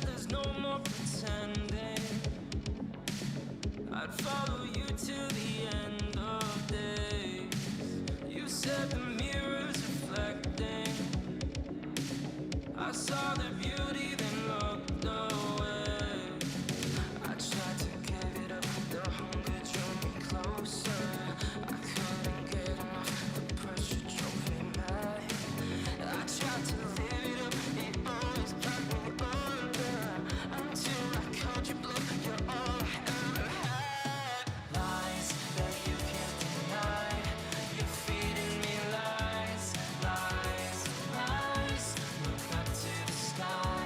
there's no more pretending. I'd follow you till the end of days. You said the mirror's reflecting. I saw the beauty, then looked away. I tried to give it up, the hunger drew me closer. I couldn't get enough, the pressure drove me mad. I tried to live it up, it always got me under. Until I called you bluff, you're all I ever had. Lies that you can't deny, you're feeding me lies, lies, lies. Look up to the sky,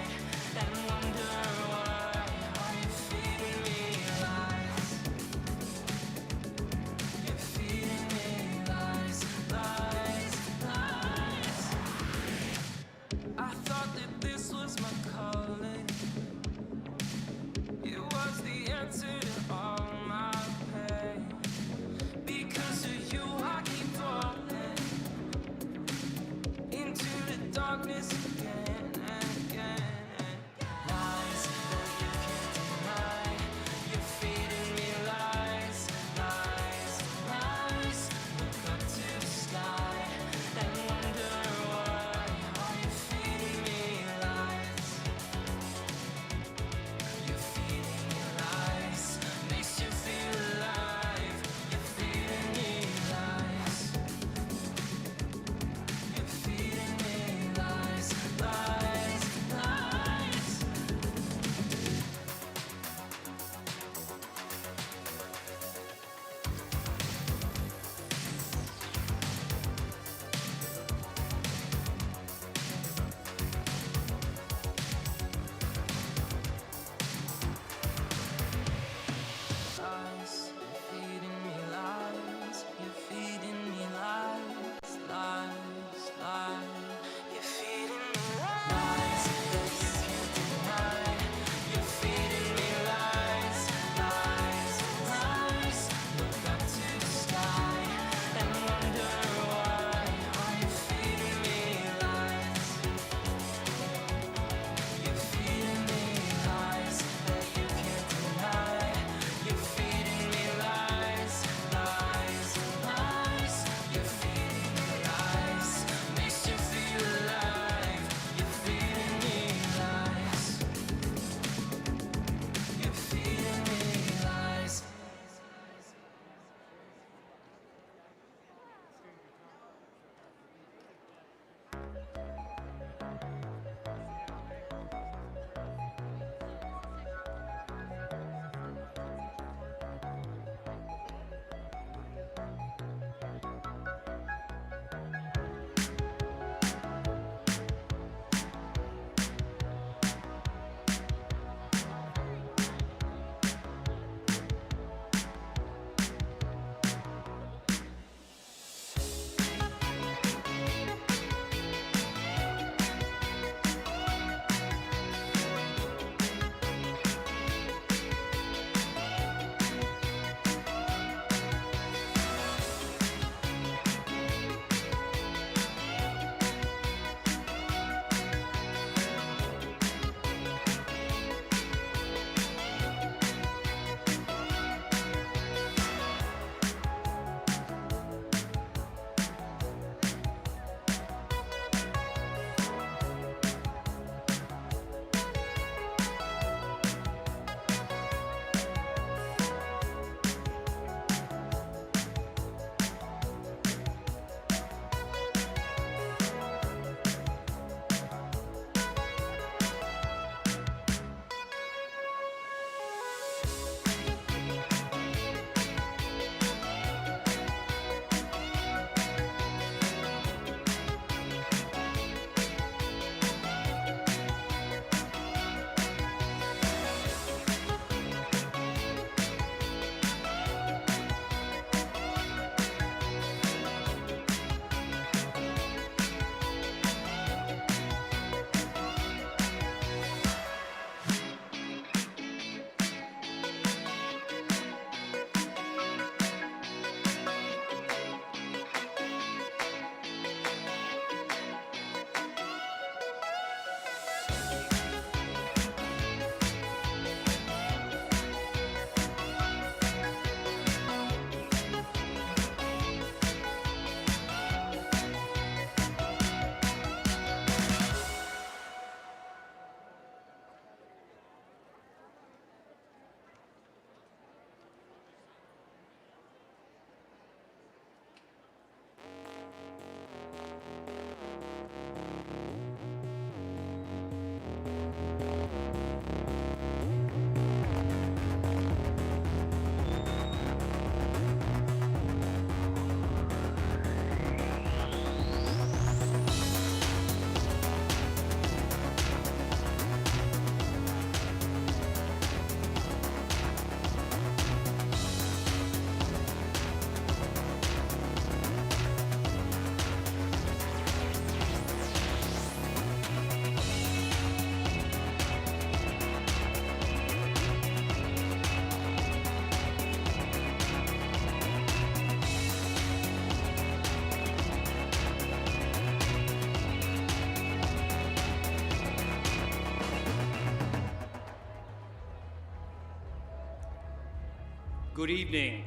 Good evening.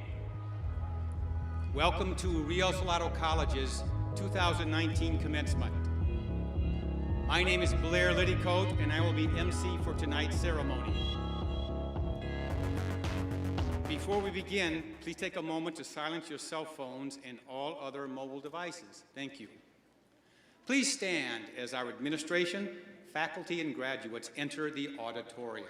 Welcome to Rio Salado College's 2019 Commencement. My name is Blair Liddycoat, and I will be MC for tonight's ceremony. Before we begin, please take a moment to silence your cell phones and all other mobile devices. Thank you. Please stand as our administration, faculty, and graduates enter the auditorium.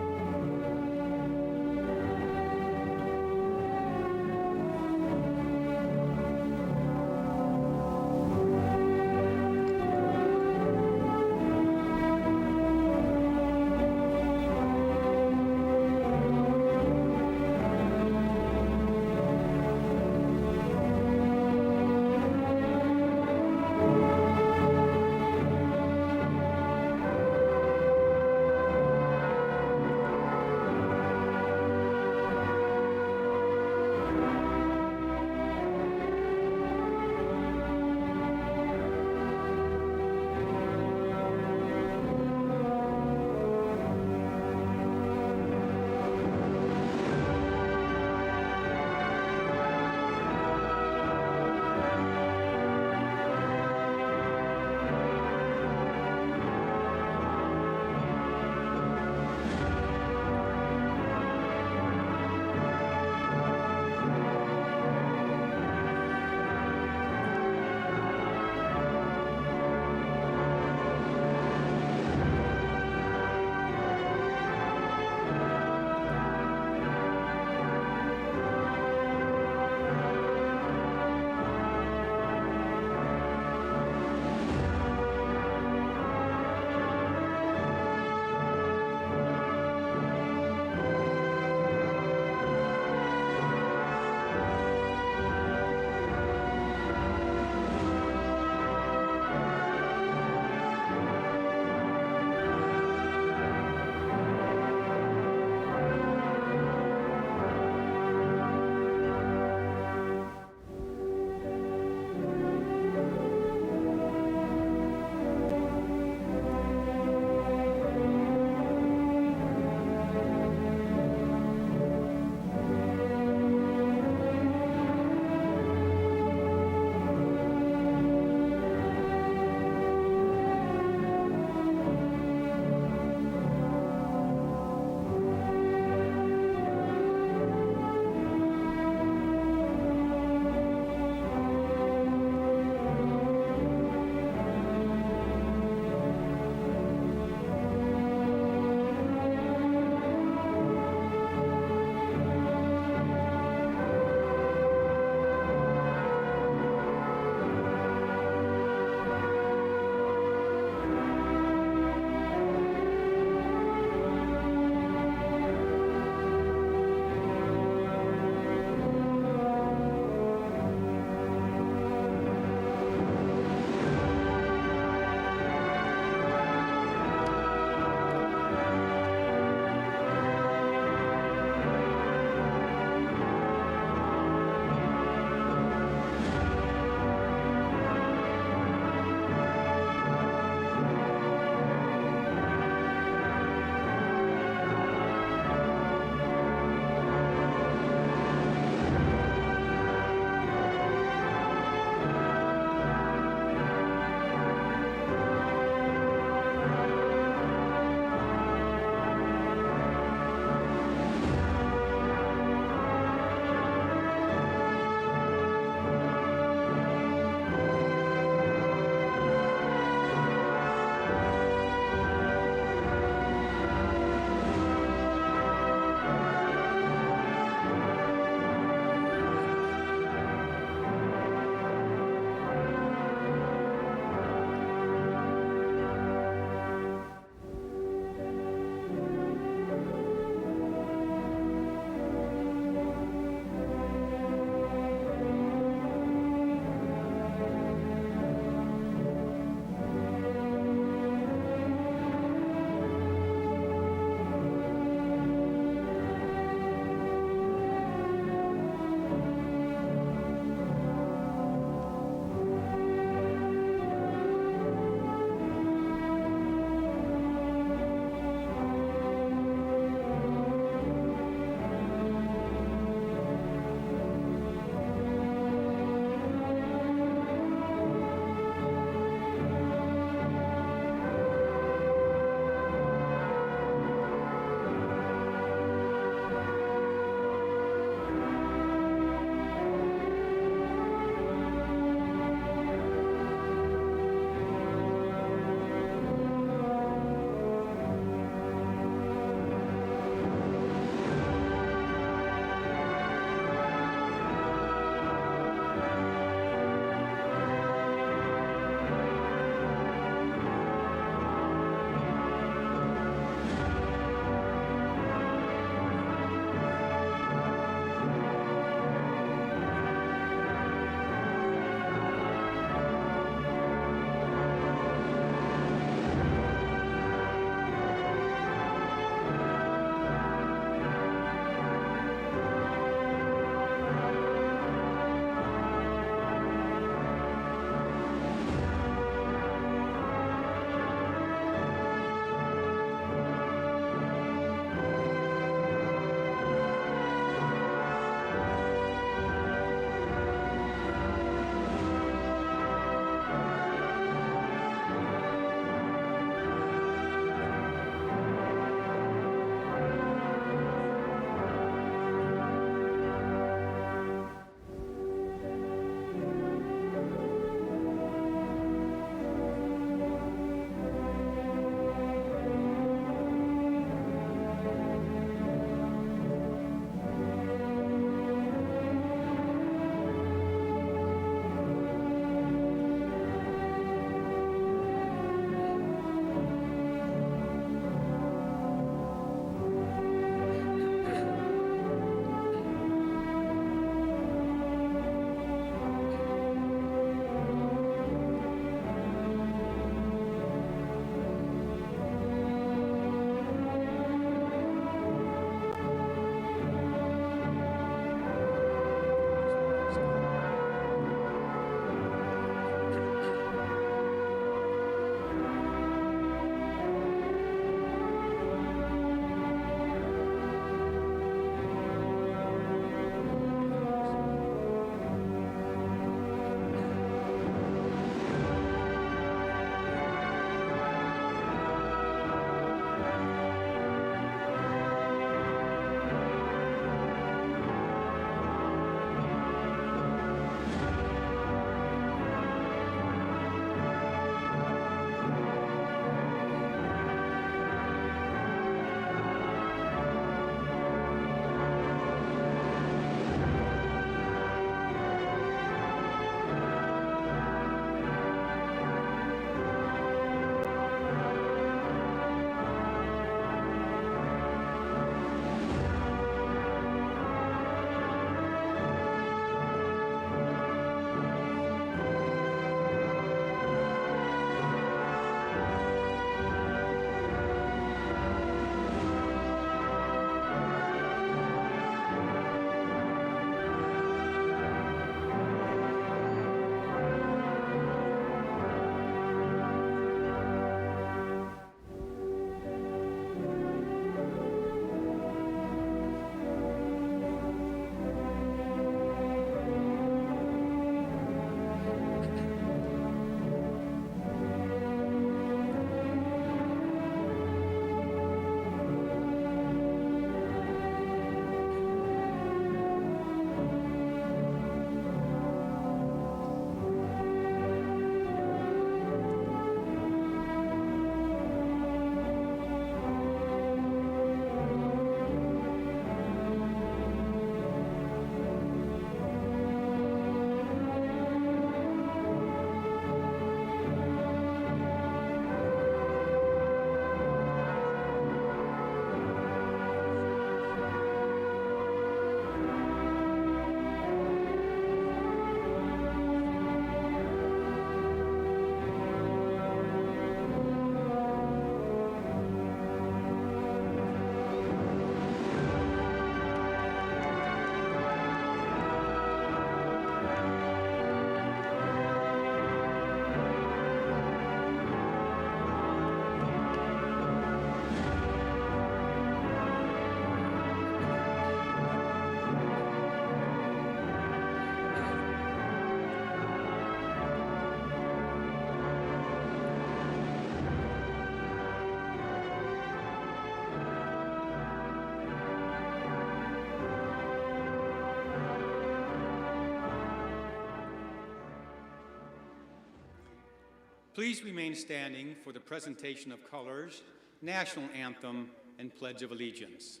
Please remain standing for the presentation of colors, national anthem, and Pledge of Allegiance.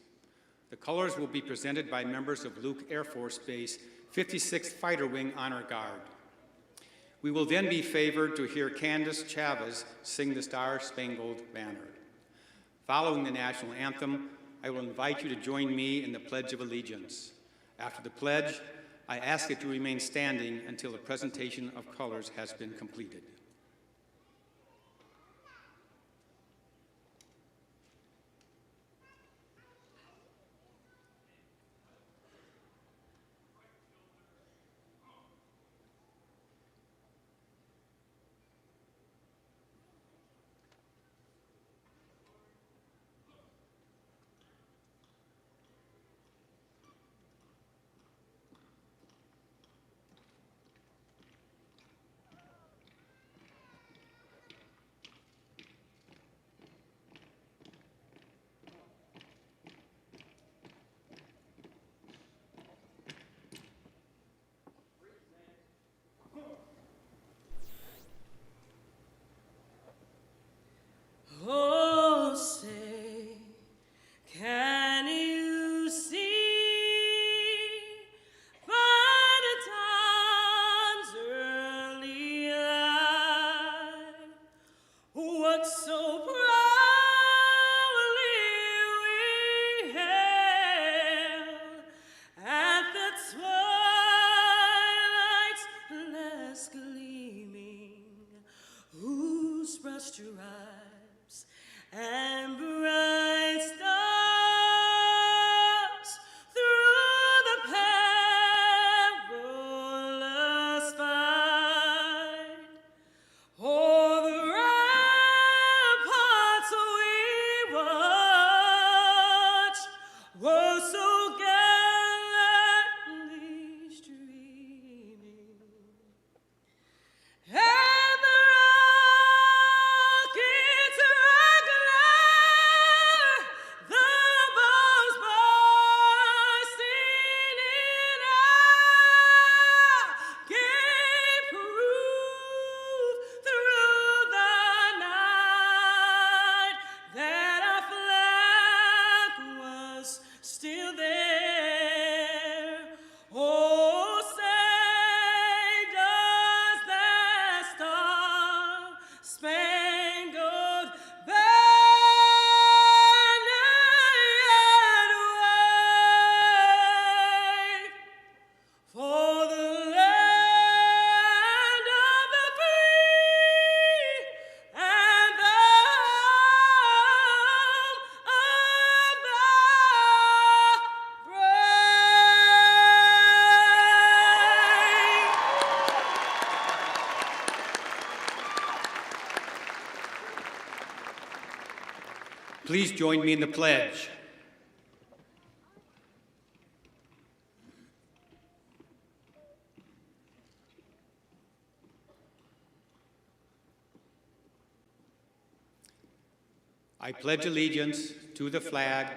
The colors will be presented by members of Luke Air Force Base 56th Fighter Wing Honor Guard. We will then be favored to hear Candace Chavez sing the Star-Spangled Banner. Following the national anthem, I will invite you to join me in the Pledge of Allegiance. After the pledge, I ask that you remain standing until the presentation of colors has been completed. Oh, say, can you see by the dawn's early light what so proudly we hailed at the twilight's last gleaming, whose brush stripes and bright stars through the perilous fight o'er the ramparts we watched were so gallantly streaming. And the rockets regular, the bombs bursting in air, gave proof through the night that our flag was still there. Oh, say does that star-spangled banner yet wave for the land of the free and the home of the brave? Please join me in the pledge. I pledge allegiance to the flag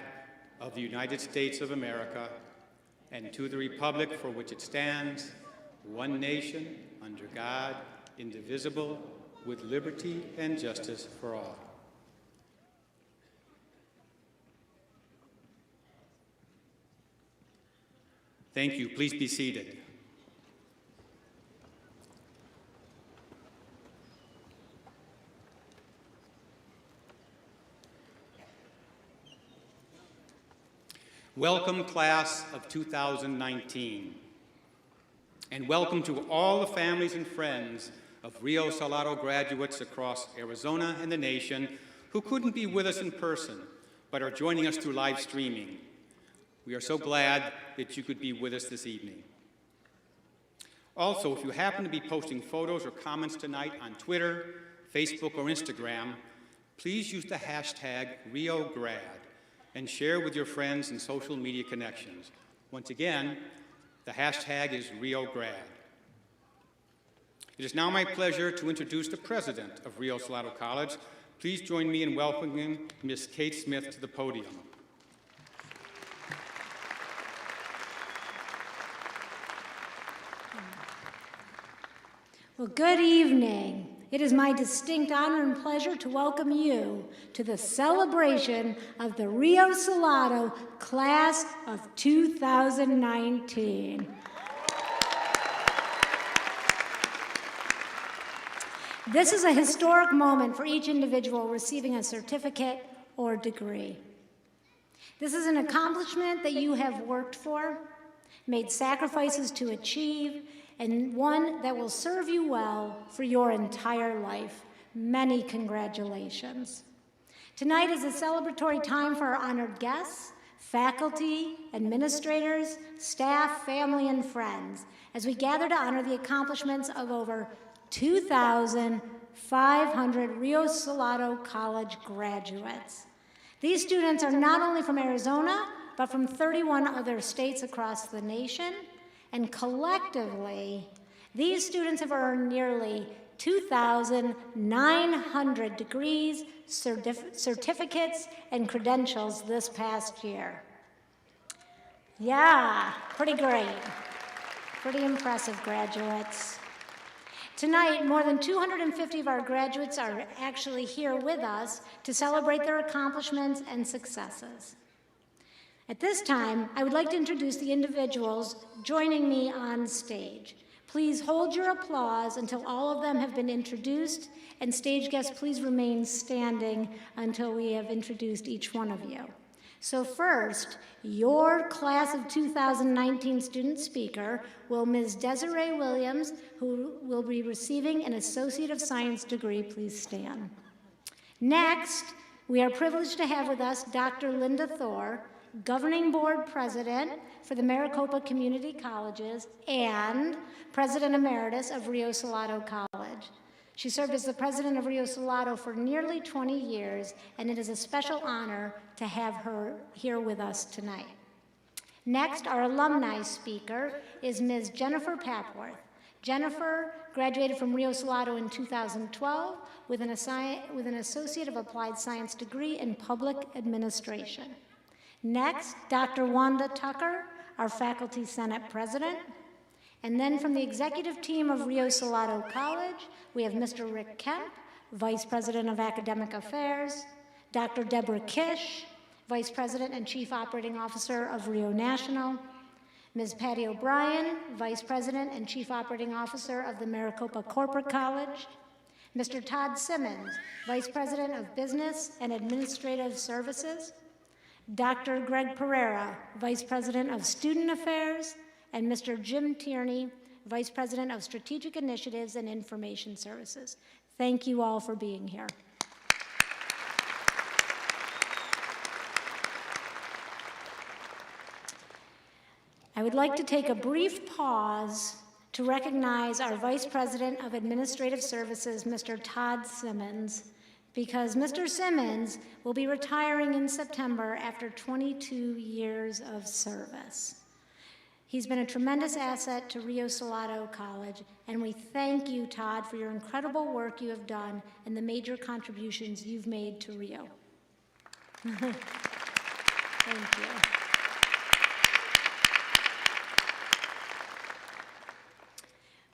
of the United States of America and to the republic for which it stands, one nation, under God, indivisible, with liberty and justice for all. Thank you. Please be seated. Welcome, class of 2019. And welcome to all the families and friends of Rio Salado graduates across Arizona and the nation who couldn't be with us in person, but are joining us through live streaming. We are so glad that you could be with us this evening. Also, if you happen to be posting photos or comments tonight on Twitter, Facebook, or Instagram, please use the hashtag RioGrad and share with your friends and social media connections. Once again, the hashtag is RioGrad. It is now my pleasure to introduce the president of Rio Salado College. Please join me in welcoming Ms. Kate Smith to the podium. Well, good evening. It is my distinct honor and pleasure to welcome you to the celebration of the Rio Salado Class of 2019. This is a historic moment for each individual receiving a certificate or degree. This is an accomplishment that you have worked for, made sacrifices to achieve, and one that will serve you well for your entire life. Many congratulations. Tonight is a celebratory time for our honored guests, faculty, administrators, staff, family, and friends, as we gather to honor the accomplishments of over 2,500 Rio Salado College graduates. These students are not only from Arizona, but from 31 other states across the nation, and collectively, these students have earned nearly 2,900 degrees, certificates, and credentials this past year. Yeah, pretty great. Pretty impressive, graduates. Tonight, more than 250 of our graduates are actually here with us to celebrate their accomplishments and successes. At this time, I would like to introduce the individuals joining me on stage. Please hold your applause until all of them have been introduced, and stage guests, please remain standing until we have introduced each one of you. So first, your class of 2019 student speaker will Ms. Desiree Williams, who will be receiving an Associate of Science degree. Please stand. Next, we are privileged to have with us Dr. Linda Thor, Governing Board President for the Maricopa Community Colleges and President Emeritus of Rio Salado College. She served as the president of Rio Salado for nearly 20 years, and it is a special honor to have her here with us tonight. Next, our alumni speaker is Ms. Jennifer Papworth. Jennifer graduated from Rio Salado in 2012 with an Associate of Applied Science degree in Public Administration. Next, Dr. Wanda Tucker, our Faculty Senate President. And then from the executive team of Rio Salado College, we have Mr. Rick Kemp, Vice President of Academic Affairs, Dr. Deborah Kish, Vice President and Chief Operating Officer of Rio National, Ms. Patty O'Brien, Vice President and Chief Operating Officer of the Maricopa Corporate College, Mr. Todd Simmons, Vice President of Business and Administrative Services, Dr. Greg Pereira, Vice President of Student Affairs, and Mr. Jim Tierney, Vice President of Strategic Initiatives and Information Services. Thank you all for being here. I would like to take a brief pause to recognize our Vice President of Administrative Services, Mr. Todd Simmons, because Mr. Simmons will be retiring in September after 22 years of service. He's been a tremendous asset to Rio Salado College, and we thank you, Todd, for your incredible work you have done and the major contributions you've made to Rio. Thank you.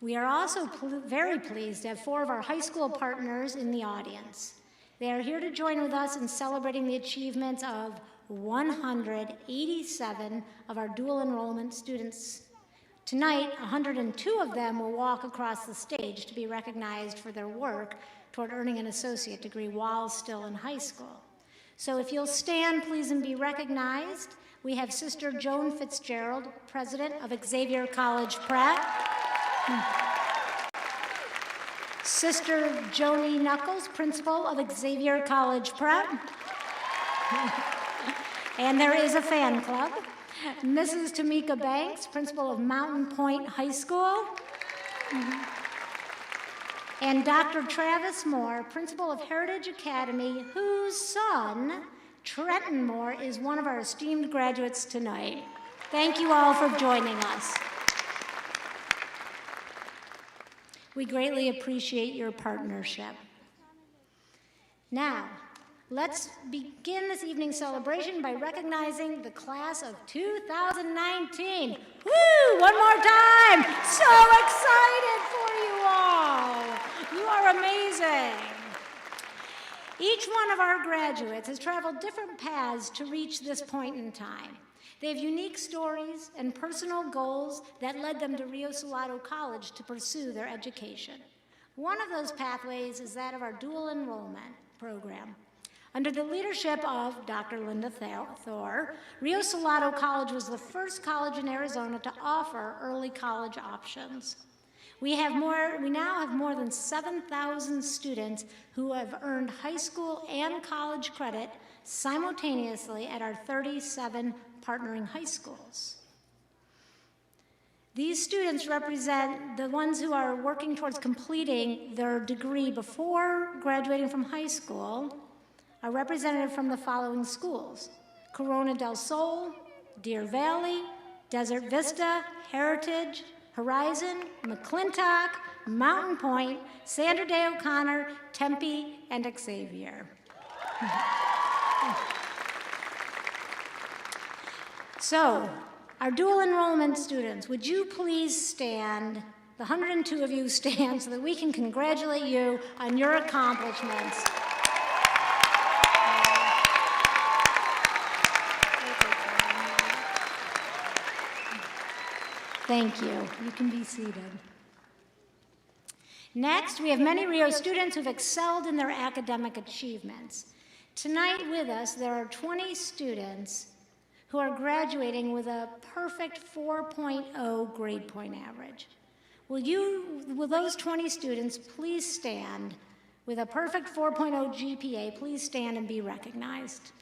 We are also very pleased to have 4 of our high school partners in the audience. They are here to join with us in celebrating the achievements of 187 of our dual enrollment students. Tonight, 102 of them will walk across the stage to be recognized for their work toward earning an associate degree while still in high school. So if you'll stand, please, and be recognized, we have Sister Joan Fitzgerald, President of Xavier College Prep. Sister Joni Knuckles, Principal of Xavier College Prep. And there is a fan club. Mrs. Tamika Banks, Principal of Mountain Point High School. And Dr. Travis Moore, Principal of Heritage Academy, whose son, Trenton Moore, is one of our esteemed graduates tonight. Thank you all for joining us. We greatly appreciate your partnership. Now, let's begin this evening's celebration by recognizing the class of 2019. Woo! One more time! So excited for you all! You are are amazing. Each one of our graduates has traveled different paths to reach this point in time. They have unique stories and personal goals that led them to Rio Salado College to pursue their education. One of those pathways is that of our dual enrollment program. Under the leadership of Dr. Linda Thor, Rio Salado College was the first college in Arizona to offer early college options. We now have more than 7,000 students who have earned high school and college credit simultaneously at our 37 partnering high schools. These students represent the ones who are working towards completing their degree before graduating from high school, are represented from the following schools: Corona del Sol, Deer Valley, Desert Vista, Heritage, Horizon, McClintock, Mountain Point, Sandra Day O'Connor, Tempe, and Xavier. So, our dual enrollment students, would you please stand, the 102 of you stand, so that we can congratulate you on your accomplishments. Thank you. You can be seated. Next, we have many Rio students who've excelled in their academic achievements. Tonight with us, there are 20 students who are graduating with a perfect 4.0 grade point average. Will those 20 students please stand with a perfect 4.0 GPA, please stand and be recognized.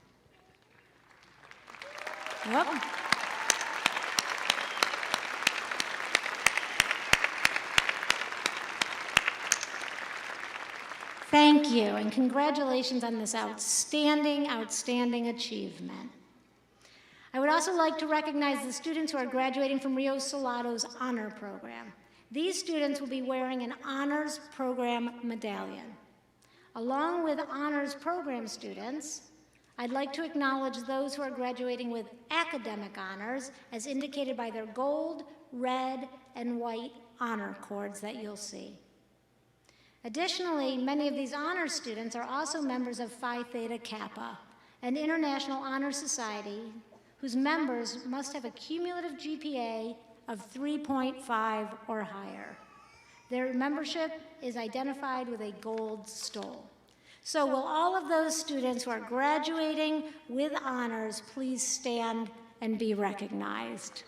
Yep. Thank you, and congratulations on this outstanding, outstanding achievement. I would also like to recognize the students who are graduating from Rio Salado's Honor Program. These students will be wearing an Honors Program medallion. Along with Honors Program students, I'd like to acknowledge those who are graduating with academic honors, as indicated by their gold, red, and white honor cords that you'll see. Additionally, many of these honors students are also members of Phi Theta Kappa, an international honor society whose members must have a cumulative GPA of 3.5 or higher. Their membership is identified with a gold stole. So will all of those students who are graduating with honors please stand and be recognized?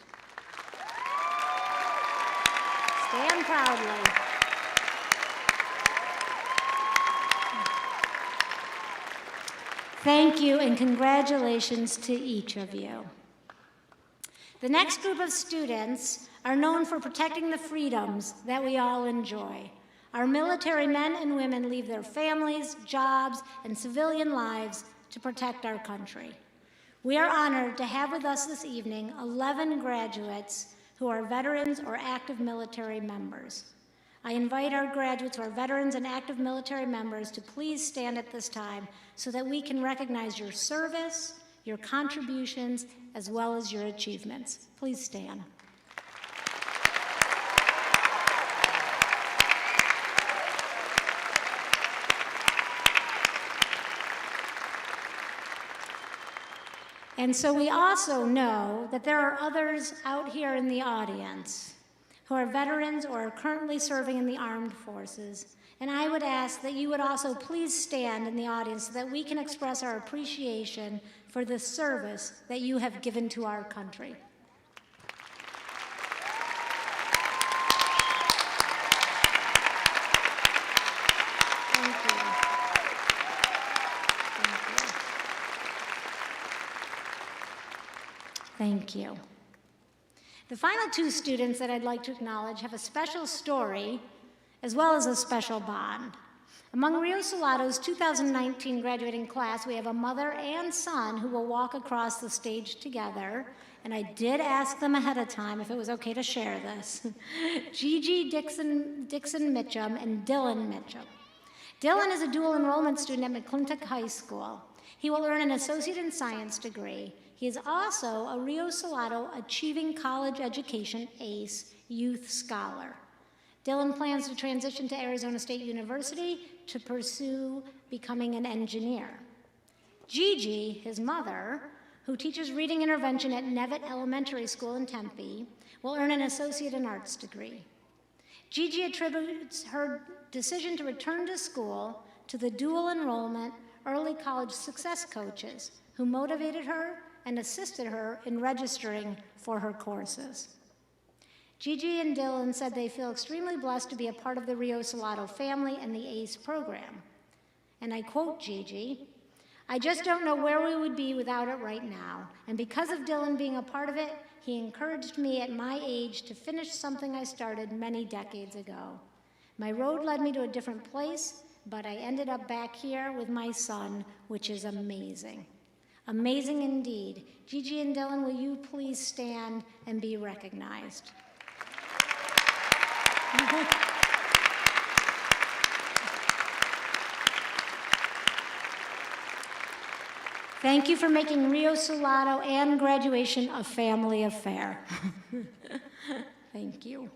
Stand proudly. Thank you and congratulations to each of you. The next group of students are known for protecting the freedoms that we all enjoy. Our military men and women leave their families, jobs, and civilian lives to protect our country. We are honored to have with us this evening 11 graduates who are veterans or active military members. I invite our graduates who are veterans and active military members to please stand at this time so that we can recognize your service, your contributions, as well as your achievements. Please stand. And so we also know that there are others out here in the audience who are veterans or are currently serving in the armed forces. And I would ask that you would also please stand in the audience so that we can express our appreciation for the service that you have given to our country. Thank you. Thank you. The final two students that I'd like to acknowledge have a special story as well as a special bond. Among Rio Salado's 2019 graduating class, we have a mother and son who will walk across the stage together, and I did ask them ahead of time if it was okay to share this. Gigi Dixon Mitchum and Dylan Mitchum. Dylan is a dual enrollment student at McClintock High School. He will earn an associate in science degree. He is also a Rio Salado Achieving College Education ACE Youth Scholar. Dylan plans to transition to Arizona State University to pursue becoming an engineer. Gigi, his mother, who teaches reading intervention at Nevitt Elementary School in Tempe, will earn an Associate in Arts degree. Gigi attributes her decision to return to school to the dual enrollment early college success coaches who motivated her and assisted her in registering for her courses. Gigi and Dylan said they feel extremely blessed to be a part of the Rio Salado family and the ACE program. And I quote Gigi, "I just don't know where we would be without it right now. And because of Dylan being a part of it, he encouraged me at my age to finish something I started many decades ago. My road led me to a different place, but I ended up back here with my son, which is amazing." Amazing indeed. Gigi and Dylan, will you please stand and be recognized? Thank you for making Rio Salado and graduation a family affair. Thank you.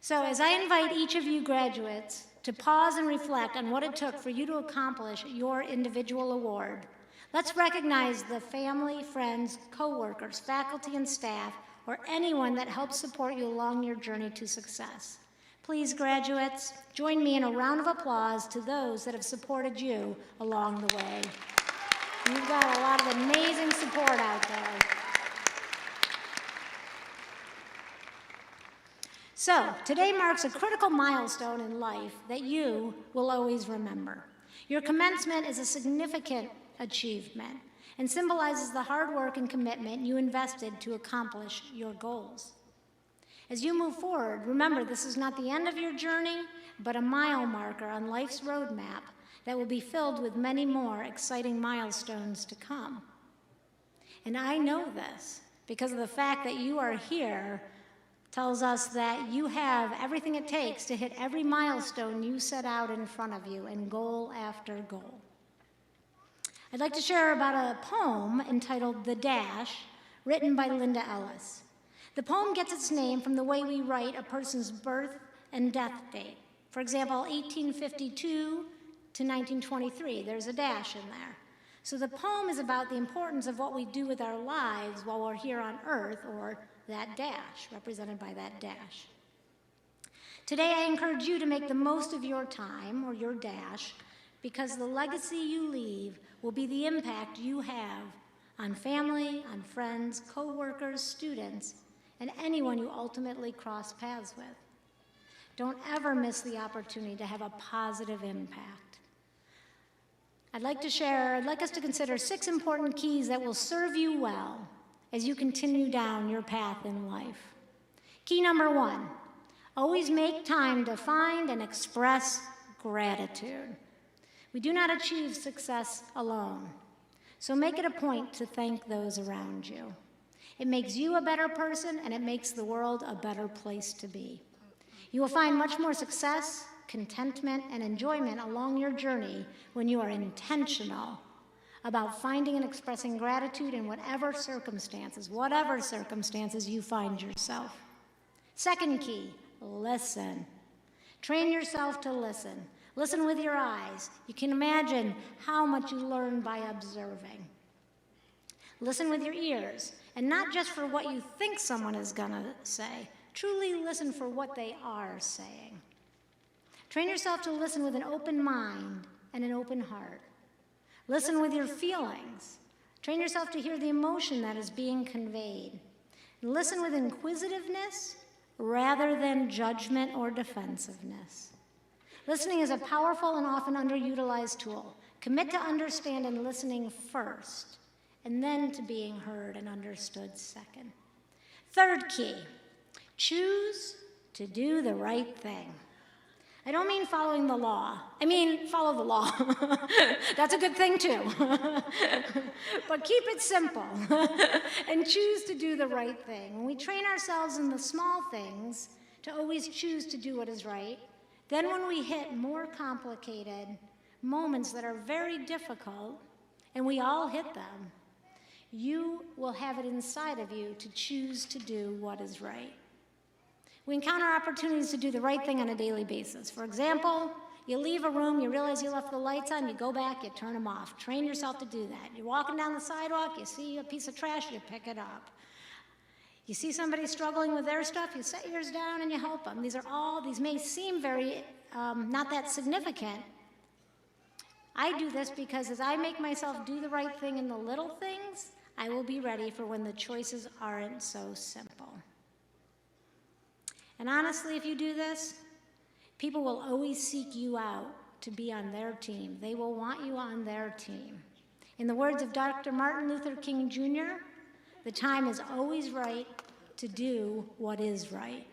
So as I invite each of you graduates to pause and reflect on what it took for you to accomplish your individual award, let's recognize the family, friends, coworkers, faculty, and staff, or anyone that helped support you along your journey to success. Please, graduates, join me in a round of applause to those that have supported you along the way. You've got a lot of amazing support out there. So, today marks a critical milestone in life that you will always remember. Your commencement is a significant achievement and symbolizes the hard work and commitment you invested to accomplish your goals. As you move forward, remember this is not the end of your journey, but a mile marker on life's roadmap that will be filled with many more exciting milestones to come. And I know this because of the fact that you are here tells us that you have everything it takes to hit every milestone you set out in front of you and goal after goal. I'd like to share about a poem entitled "The Dash," written by Linda Ellis. The poem gets its name from the way we write a person's birth and death date. For example, 1852 to 1923, there's a dash in there. So the poem is about the importance of what we do with our lives while we're here on Earth, or that dash, represented by that dash. Today, I encourage you to make the most of your time, or your dash, because the legacy you leave will be the impact you have on family, on friends, co-workers, students, and anyone you ultimately cross paths with. Don't ever miss the opportunity to have a positive impact. I'd like us to consider 6 important keys that will serve you well as you continue down your path in life. Key number 1, always make time to find and express gratitude. We do not achieve success alone, so make it a point to thank those around you. It makes you a better person, and it makes the world a better place to be. You will find much more success, contentment, and enjoyment along your journey when you are intentional about finding and expressing gratitude in whatever circumstances you find yourself. Second key, listen. Train yourself to listen. Listen with your eyes. You can imagine how much you learn by observing. Listen with your ears, and not just for what you think someone is going to say. Truly listen for what they are saying. Train yourself to listen with an open mind and an open heart. Listen with your feelings. Train yourself to hear the emotion that is being conveyed. Listen with inquisitiveness rather than judgment or defensiveness. Listening is a powerful and often underutilized tool. Commit to understand and listening first, and then to being heard and understood second. Third key, choose to do the right thing. I don't mean following the law. I mean, follow the law. That's a good thing too. But keep it simple and choose to do the right thing. When we train ourselves in the small things to always choose to do what is right, then when we hit more complicated moments that are very difficult, and we all hit them, you will have it inside of you to choose to do what is right. We encounter opportunities to do the right thing on a daily basis. For example, you leave a room, you realize you left the lights on, you go back, you turn them off. Train yourself to do that. You're walking down the sidewalk, you see a piece of trash, you pick it up. You see somebody struggling with their stuff, you set yours down and you help them. These may seem very not that significant. I do this because as I make myself do the right thing in the little things, I will be ready for when the choices aren't so simple. And honestly, if you do this, people will always seek you out to be on their team. They will want you on their team. In the words of Dr. Martin Luther King Jr., the time is always right to do what is right.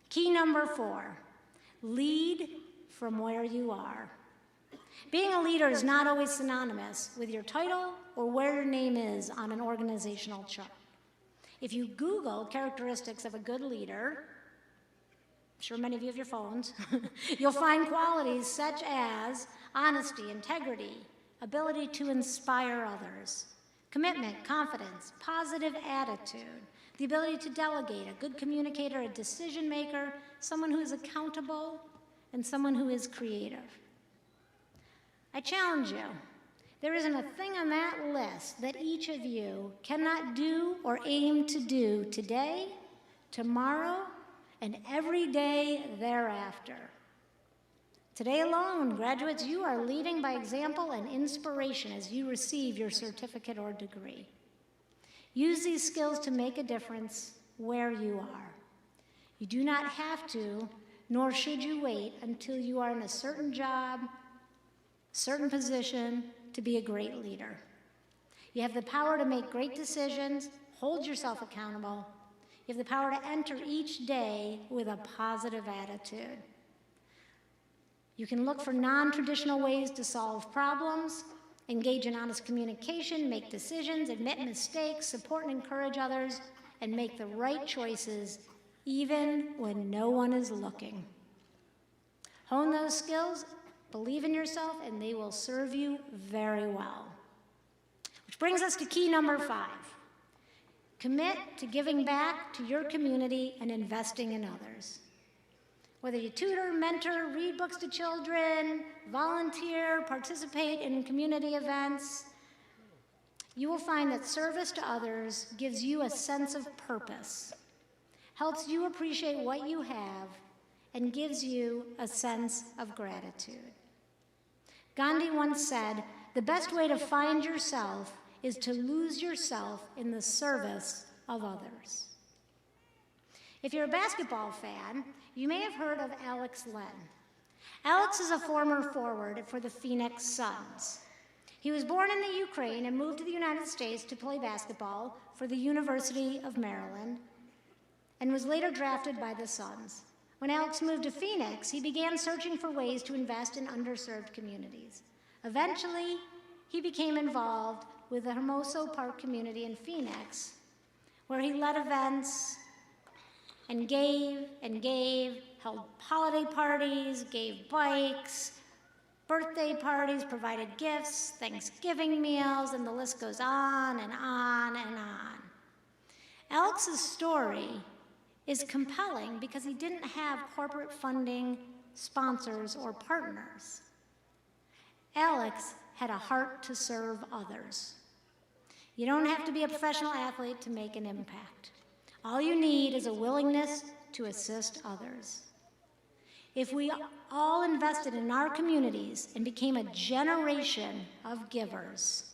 Key number 4, lead from where you are. Being a leader is not always synonymous with your title or where your name is on an organizational chart. If you Google characteristics of a good leader, I'm sure many of you have your phones, you'll find qualities such as honesty, integrity, ability to inspire others, commitment, confidence, positive attitude, the ability to delegate, a good communicator, a decision maker, someone who is accountable, and someone who is creative. I challenge you, there isn't a thing on that list that each of you cannot do or aim to do today, tomorrow, and every day thereafter. Today alone, graduates, you are leading by example and inspiration as you receive your certificate or degree. Use these skills to make a difference where you are. You do not have to, nor should you wait until you are in a certain job, certain position to be a great leader. You have the power to make great decisions, hold yourself accountable. You have the power to enter each day with a positive attitude. You can look for non-traditional ways to solve problems, engage in honest communication, make decisions, admit mistakes, support and encourage others, and make the right choices even when no one is looking. Hone those skills, believe in yourself, and they will serve you very well. Which brings us to key number 5. Commit to giving back to your community and investing in others. Whether you tutor, mentor, read books to children, volunteer, participate in community events, you will find that service to others gives you a sense of purpose, helps you appreciate what you have, and gives you a sense of gratitude. Gandhi once said, "The best way to find yourself is to lose yourself in the service of others." If you're a basketball fan, you may have heard of Alex Len. Alex is a former forward for the Phoenix Suns. He was born in the Ukraine and moved to the United States to play basketball for the University of Maryland and was later drafted by the Suns. When Alex moved to Phoenix, he began searching for ways to invest in underserved communities. Eventually, he became involved with the Hermoso Park community in Phoenix, where he led events and gave, held holiday parties, gave bikes, birthday parties, provided gifts, Thanksgiving meals, and the list goes on and on and on. Alex's story is compelling because he didn't have corporate funding, sponsors, or partners. Alex had a heart to serve others. You don't have to be a professional athlete to make an impact. All you need is a willingness to assist others. If we all invested in our communities and became a generation of givers,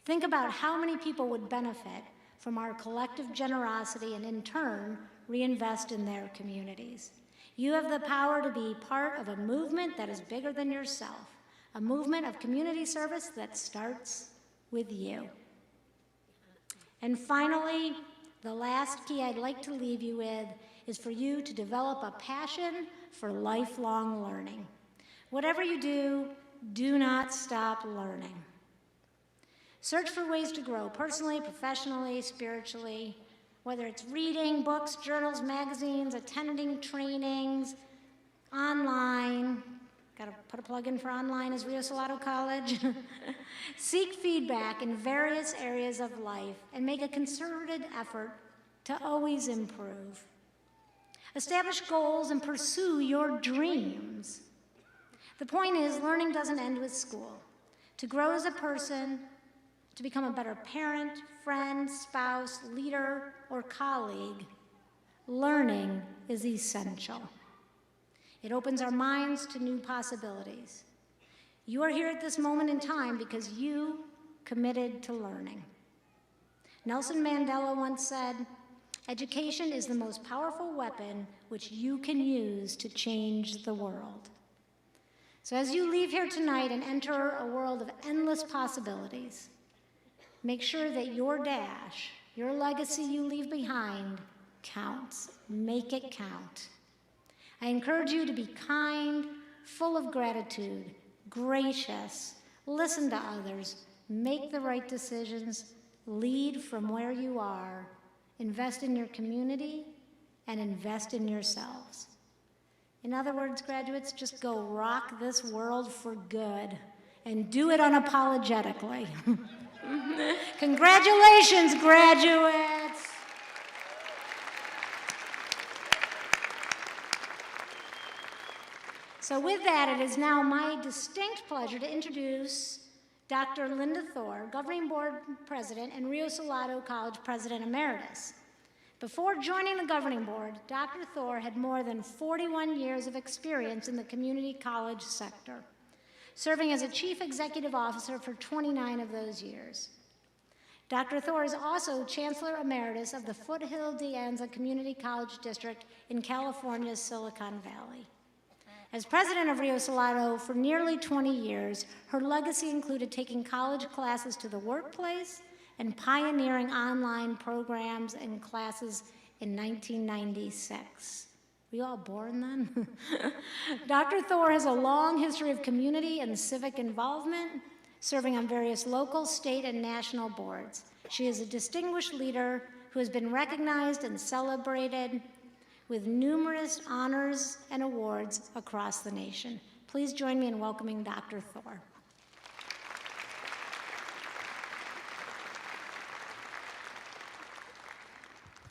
think about how many people would benefit from our collective generosity and in turn reinvest in their communities. You have the power to be part of a movement that is bigger than yourself, a movement of community service that starts with you. And finally, the last key I'd like to leave you with is for you to develop a passion for lifelong learning. Whatever you do, do not stop learning. Search for ways to grow personally, professionally, spiritually, whether it's reading books, journals, magazines, attending trainings, online. Got to put a plug in for online as Rio Salado College. Seek feedback in various areas of life and make a concerted effort to always improve. Establish goals and pursue your dreams. The point is, learning doesn't end with school. To grow as a person, to become a better parent, friend, spouse, leader, or colleague, learning is essential. It opens our minds to new possibilities. You are here at this moment in time because you committed to learning. Nelson Mandela once said, "Education is the most powerful weapon which you can use to change the world." So as you leave here tonight and enter a world of endless possibilities, make sure that your dash, your legacy you leave behind, counts. Make it count. I encourage you to be kind, full of gratitude, gracious, listen to others, make the right decisions, lead from where you are, invest in your community, and invest in yourselves. In other words, graduates, just go rock this world for good and do it unapologetically. Congratulations, graduates! So with that, it is now my distinct pleasure to introduce Dr. Linda Thor, Governing Board President and Rio Salado College President Emeritus. Before joining the Governing Board, Dr. Thor had more than 41 years of experience in the community college sector, serving as a Chief Executive Officer for 29 of those years. Dr. Thor is also Chancellor Emeritus of the Foothill De Anza Community College District in California's Silicon Valley. As president of Rio Salado for nearly 20 years, her legacy included taking college classes to the workplace and pioneering online programs and classes in 1996. Were you all born then? Dr. Thor has a long history of community and civic involvement, serving on various local, state, and national boards. She is a distinguished leader who has been recognized and celebrated with numerous honors and awards across the nation. Please join me in welcoming Dr. Thor.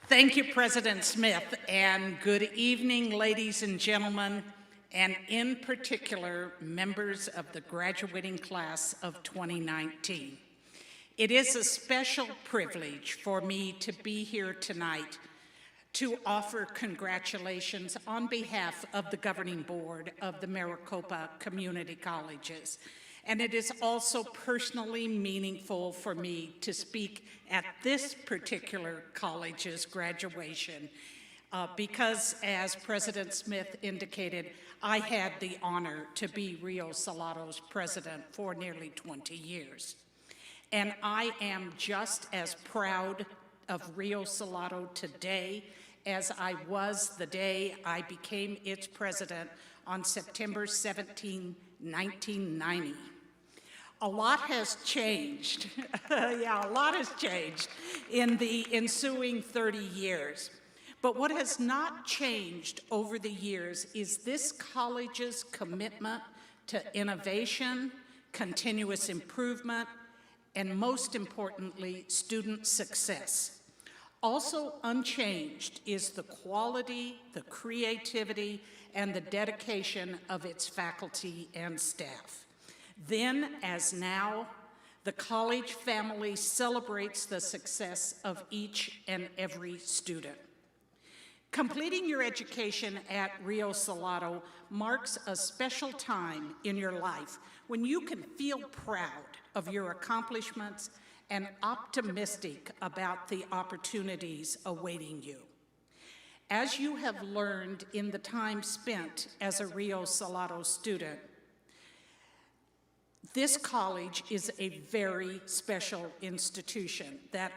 Thank you, President Smith, and good evening, ladies and gentlemen, and in particular, members of the graduating class of 2019. It is a special privilege for me to be here tonight to offer congratulations on behalf of the Governing Board of the Maricopa Community Colleges. And it is also personally meaningful for me to speak at this particular college's graduation because, as President Smith indicated, I had the honor to be Rio Salado's president for nearly 20 years. And I am just as proud of Rio Salado today as I was the day I became its president on September 17, 1990. A lot has changed. Yeah, a lot has changed in the ensuing 30 years. But what has not changed over the years is this college's commitment to innovation, continuous improvement, and most importantly, student success. Also unchanged is the quality, the creativity, and the dedication of its faculty and staff. Then, as now, the college family celebrates the success of each and every student. Completing your education at Rio Salado marks a special time in your life when you can feel proud of your accomplishments and optimistic about the opportunities awaiting you. As you have learned in the time spent as a Rio Salado student, this college is a very special institution that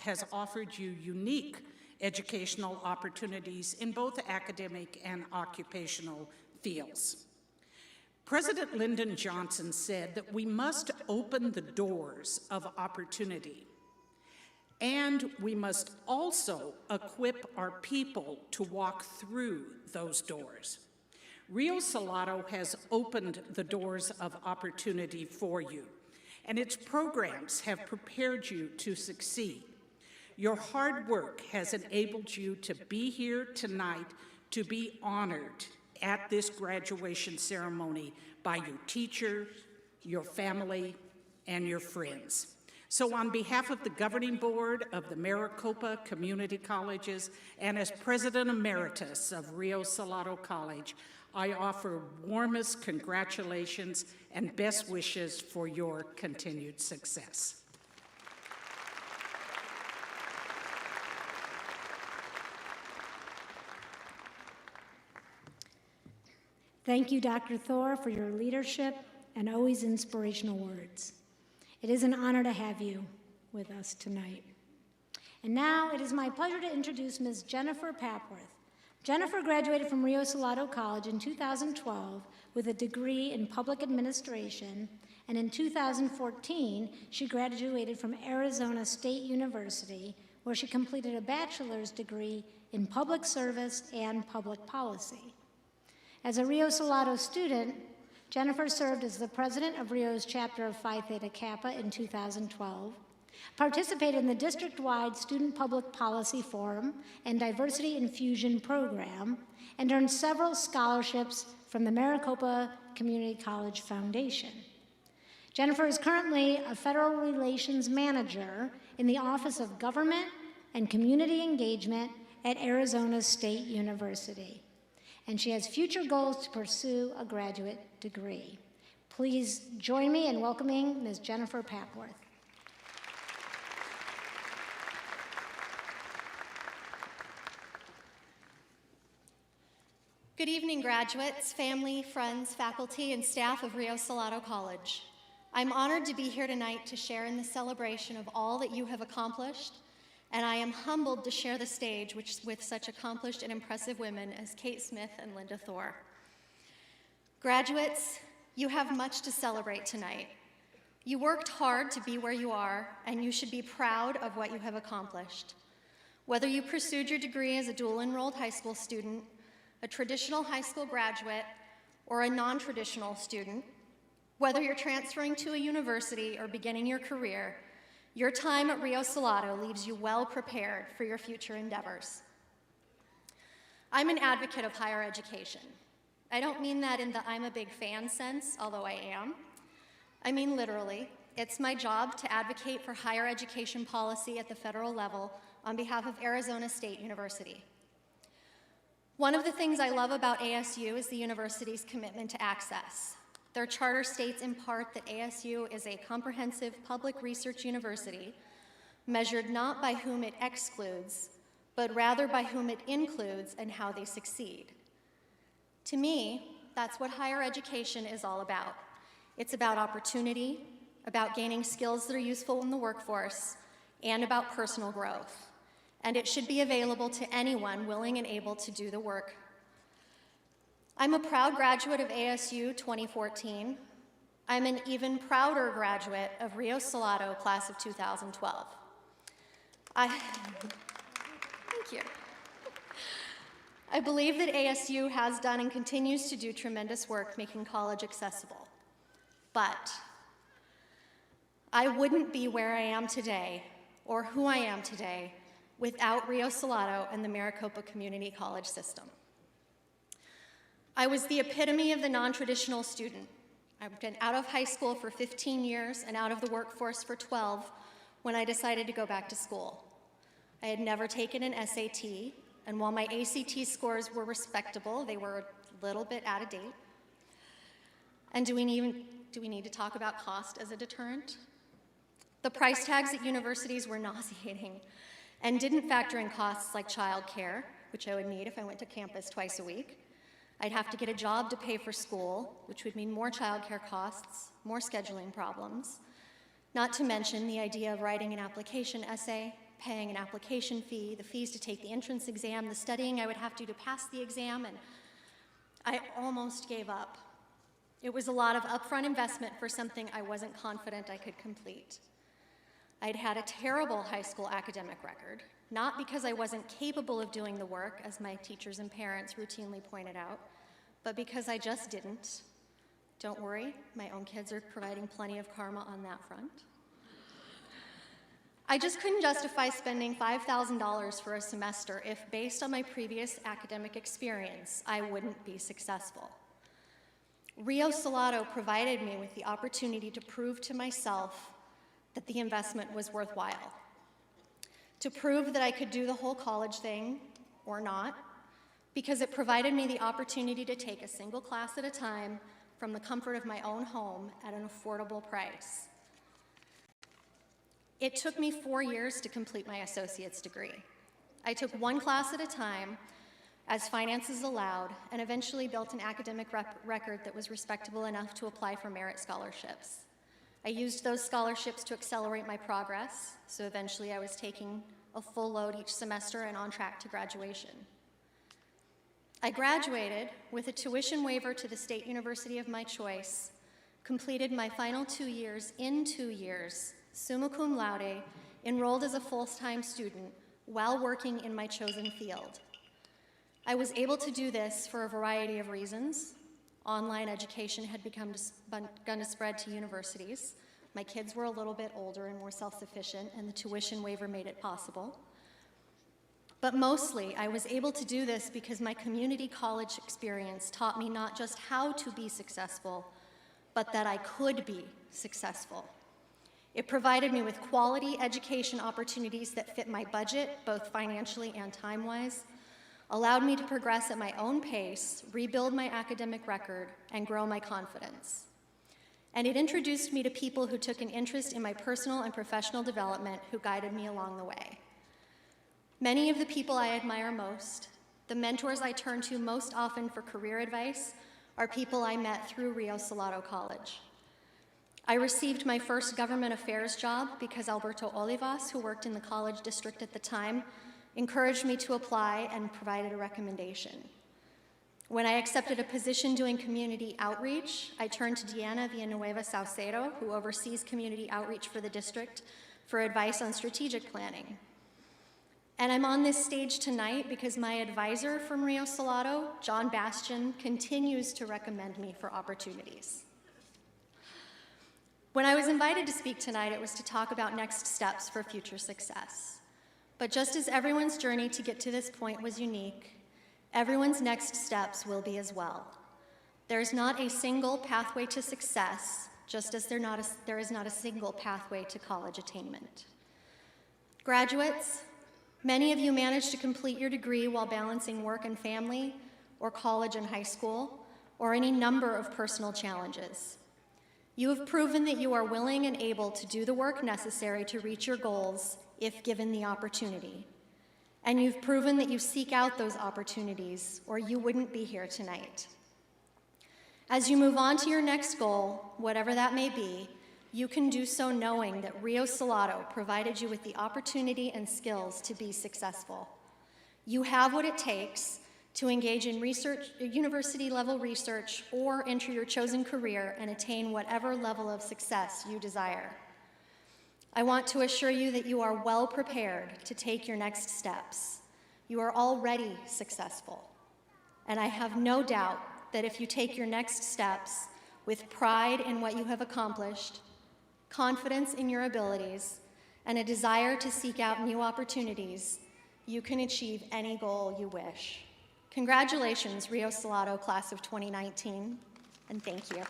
has offered you unique educational opportunities in both academic and occupational fields. President Lyndon Johnson said that we must open the doors of opportunity, and we must also equip our people to walk through those doors. Rio Salado has opened the doors of opportunity for you, and its programs have prepared you to succeed. Your hard work has enabled you to be here tonight to be honored at this graduation ceremony by your teachers, your family, and your friends. So on behalf of the governing board of the Maricopa Community Colleges and as President Emeritus of Rio Salado College, I offer warmest congratulations and best wishes for your continued success. Thank you, Dr. Thor, for your leadership and always inspirational words. It is an honor to have you with us tonight. And now it is my pleasure to introduce Ms. Jennifer Papworth. Jennifer graduated from Rio Salado College in 2012 with a degree in public administration, and in 2014, she graduated from Arizona State University, where she completed a bachelor's degree in public service and public policy. As a Rio Salado student, Jennifer served as the president of Rio's chapter of Phi Theta Kappa in 2012, participated in the district-wide Student Public Policy Forum and Diversity Infusion Program, and earned several scholarships from the Maricopa Community College Foundation. Jennifer is currently a Federal Relations Manager in the Office of Government and Community Engagement at Arizona State University, and she has future goals to pursue a graduate degree. Please join me in welcoming Ms. Jennifer Papworth. Good evening, graduates, family, friends, faculty, and staff of Rio Salado College. I'm honored to be here tonight to share in the celebration of all that you have accomplished, and I am humbled to share the stage with such accomplished and impressive women as Kate Smith and Linda Thor. Graduates, you have much to celebrate tonight. You worked hard to be where you are, and you should be proud of what you have accomplished. Whether you pursued your degree as a dual-enrolled high school student, a traditional high school graduate, or a non-traditional student, whether you're transferring to a university or beginning your career, your time at Rio Salado leaves you well prepared for your future endeavors. I'm an advocate of higher education. I don't mean that in the I'm a big fan sense, although I am. I mean literally. It's my job to advocate for higher education policy at the federal level on behalf of Arizona State University. One of the things I love about ASU is the university's commitment to access. Their charter states in part that ASU is a comprehensive public research university measured not by whom it excludes, but rather by whom it includes and how they succeed. To me, that's what higher education is all about. It's about opportunity, about gaining skills that are useful in the workforce, and about personal growth. And it should be available to anyone willing and able to do the work. I'm a proud graduate of ASU 2014. I'm an even prouder graduate of Rio Salado class of 2012. Thank you. I believe that ASU has done and continues to do tremendous work making college accessible. But I wouldn't be where I am today, or who I am today, without Rio Salado and the Maricopa Community College system. I was the epitome of the non-traditional student. I've been out of high school for 15 years and out of the workforce for 12 when I decided to go back to school. I had never taken an SAT, and while my ACT scores were respectable, they were a little bit out of date. And do we need to talk about cost as a deterrent? The price tags at universities were nauseating and didn't factor in costs like childcare, which I would need if I went to campus twice a week. I'd have to get a job to pay for school, which would mean more childcare costs, more scheduling problems, not to mention the idea of writing an application essay, paying an application fee, the fees to take the entrance exam, the studying I would have to pass the exam, and I almost gave up. It was a lot of upfront investment for something I wasn't confident I could complete. I'd had a terrible high school academic record, not because I wasn't capable of doing the work, as my teachers and parents routinely pointed out, but because I just didn't. Don't worry, my own kids are providing plenty of karma on that front. I just couldn't justify spending $5,000 for a semester if, based on my previous academic experience, I wouldn't be successful. Rio Salado provided me with the opportunity to prove to myself that the investment was worthwhile, to prove that I could do the whole college thing or not, because it provided me the opportunity to take a single class at a time from the comfort of my own home at an affordable price. It took me 4 years to complete my associate's degree. I took one class at a time, as finances allowed, and eventually built an academic record that was respectable enough to apply for merit scholarships. I used those scholarships to accelerate my progress, so eventually I was taking a full load each semester and on track to graduation. I graduated with a tuition waiver to the state university of my choice, completed my final 2 years in 2 years, summa cum laude, enrolled as a full-time student while working in my chosen field. I was able to do this for a variety of reasons. Online education had begun to spread to universities. My kids were a little bit older and more self-sufficient, and the tuition waiver made it possible. But mostly, I was able to do this because my community college experience taught me not just how to be successful, but that I could be successful. It provided me with quality education opportunities that fit my budget, both financially and time-wise, allowed me to progress at my own pace, rebuild my academic record, and grow my confidence. And it introduced me to people who took an interest in my personal and professional development, who guided me along the way. Many of the people I admire most, the mentors I turn to most often for career advice, are people I met through Rio Salado College. I received my first government affairs job because Alberto Olivas, who worked in the college district at the time, encouraged me to apply and provided a recommendation. When I accepted a position doing community outreach, I turned to Diana Villanueva Saucedo, who oversees community outreach for the district, for advice on strategic planning. And I'm on this stage tonight because my advisor from Rio Salado, John Bastian, continues to recommend me for opportunities. When I was invited to speak tonight, it was to talk about next steps for future success. But just as everyone's journey to get to this point was unique, everyone's next steps will be as well. There is not a single pathway to success, just as there is not a single pathway to college attainment. Graduates, many of you managed to complete your degree while balancing work and family, or college and high school, or any number of personal challenges. You have proven that you are willing and able to do the work necessary to reach your goals if given the opportunity. And you've proven that you seek out those opportunities, or you wouldn't be here tonight. As you move on to your next goal, whatever that may be, you can do so knowing that Rio Salado provided you with the opportunity and skills to be successful. You have what it takes to engage in research, university-level research, or enter your chosen career and attain whatever level of success you desire. I want to assure you that you are well prepared to take your next steps. You are already successful. And I have no doubt that if you take your next steps with pride in what you have accomplished, confidence in your abilities, and a desire to seek out new opportunities, you can achieve any goal you wish. Congratulations, Rio Salado class of 2019, and thank you.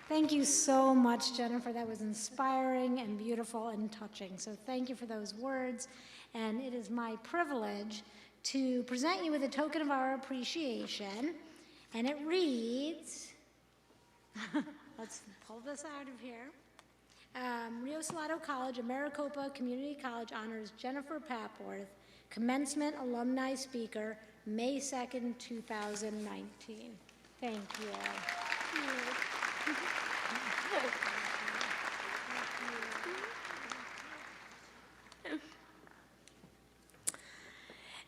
Thank you so much, Jennifer. That was inspiring and beautiful and touching. So thank you for those words. And it is my privilege to present you with a token of our appreciation. And it reads, let's pull this out of here. Rio Salado College and Maricopa Community College honors Jennifer Papworth, Commencement Alumni Speaker, May 2nd, 2019. Thank you.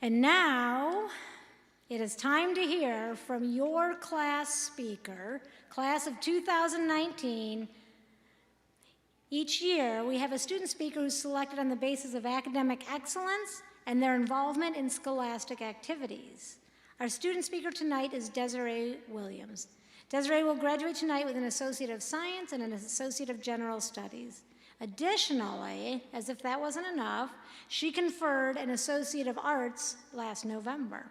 And now, it is time to hear from your class speaker, class of 2019. Each year, we have a student speaker who's selected on the basis of academic excellence and their involvement in scholastic activities. Our student speaker tonight is Desiree Williams. Desiree will graduate tonight with an Associate of Science and an Associate of General Studies. Additionally, as if that wasn't enough, she conferred an Associate of Arts last November.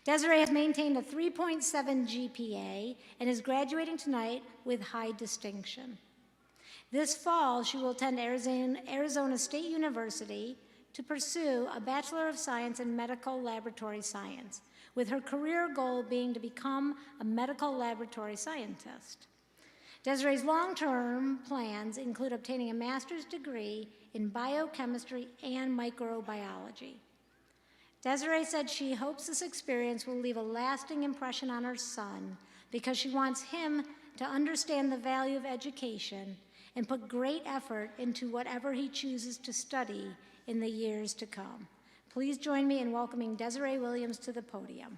Desiree has maintained a 3.7 GPA and is graduating tonight with high distinction. This fall, she will attend Arizona State University to pursue a Bachelor of Science in Medical Laboratory Science, with her career goal being to become a medical laboratory scientist. Desiree's long-term plans include obtaining a master's degree in biochemistry and microbiology. Desiree said she hopes this experience will leave a lasting impression on her son because she wants him to understand the value of education and put great effort into whatever he chooses to study in the years to come. Please join me in welcoming Desiree Williams to the podium.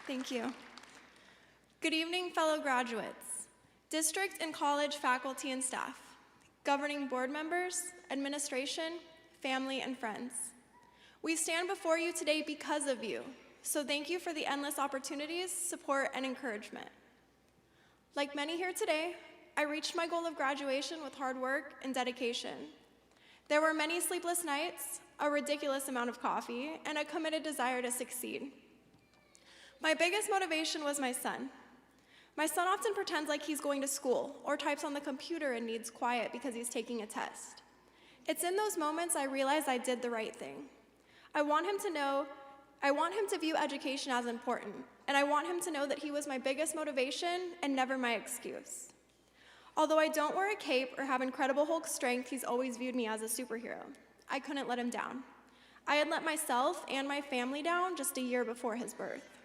Thank you. Good evening, fellow graduates, district and college faculty and staff, governing board members, administration, family, and friends. We stand before you today because of you, so thank you for the endless opportunities, support, and encouragement. Like many here today, I reached my goal of graduation with hard work and dedication. There were many sleepless nights, a ridiculous amount of coffee, and a committed desire to succeed. My biggest motivation was my son. My son often pretends like he's going to school or types on the computer and needs quiet because he's taking a test. It's in those moments I realize I did the right thing. I want him to view education as important, and I want him to know that he was my biggest motivation and never my excuse. Although I don't wear a cape or have incredible Hulk strength, he's always viewed me as a superhero. I couldn't let him down. I had let myself and my family down just a year before his birth.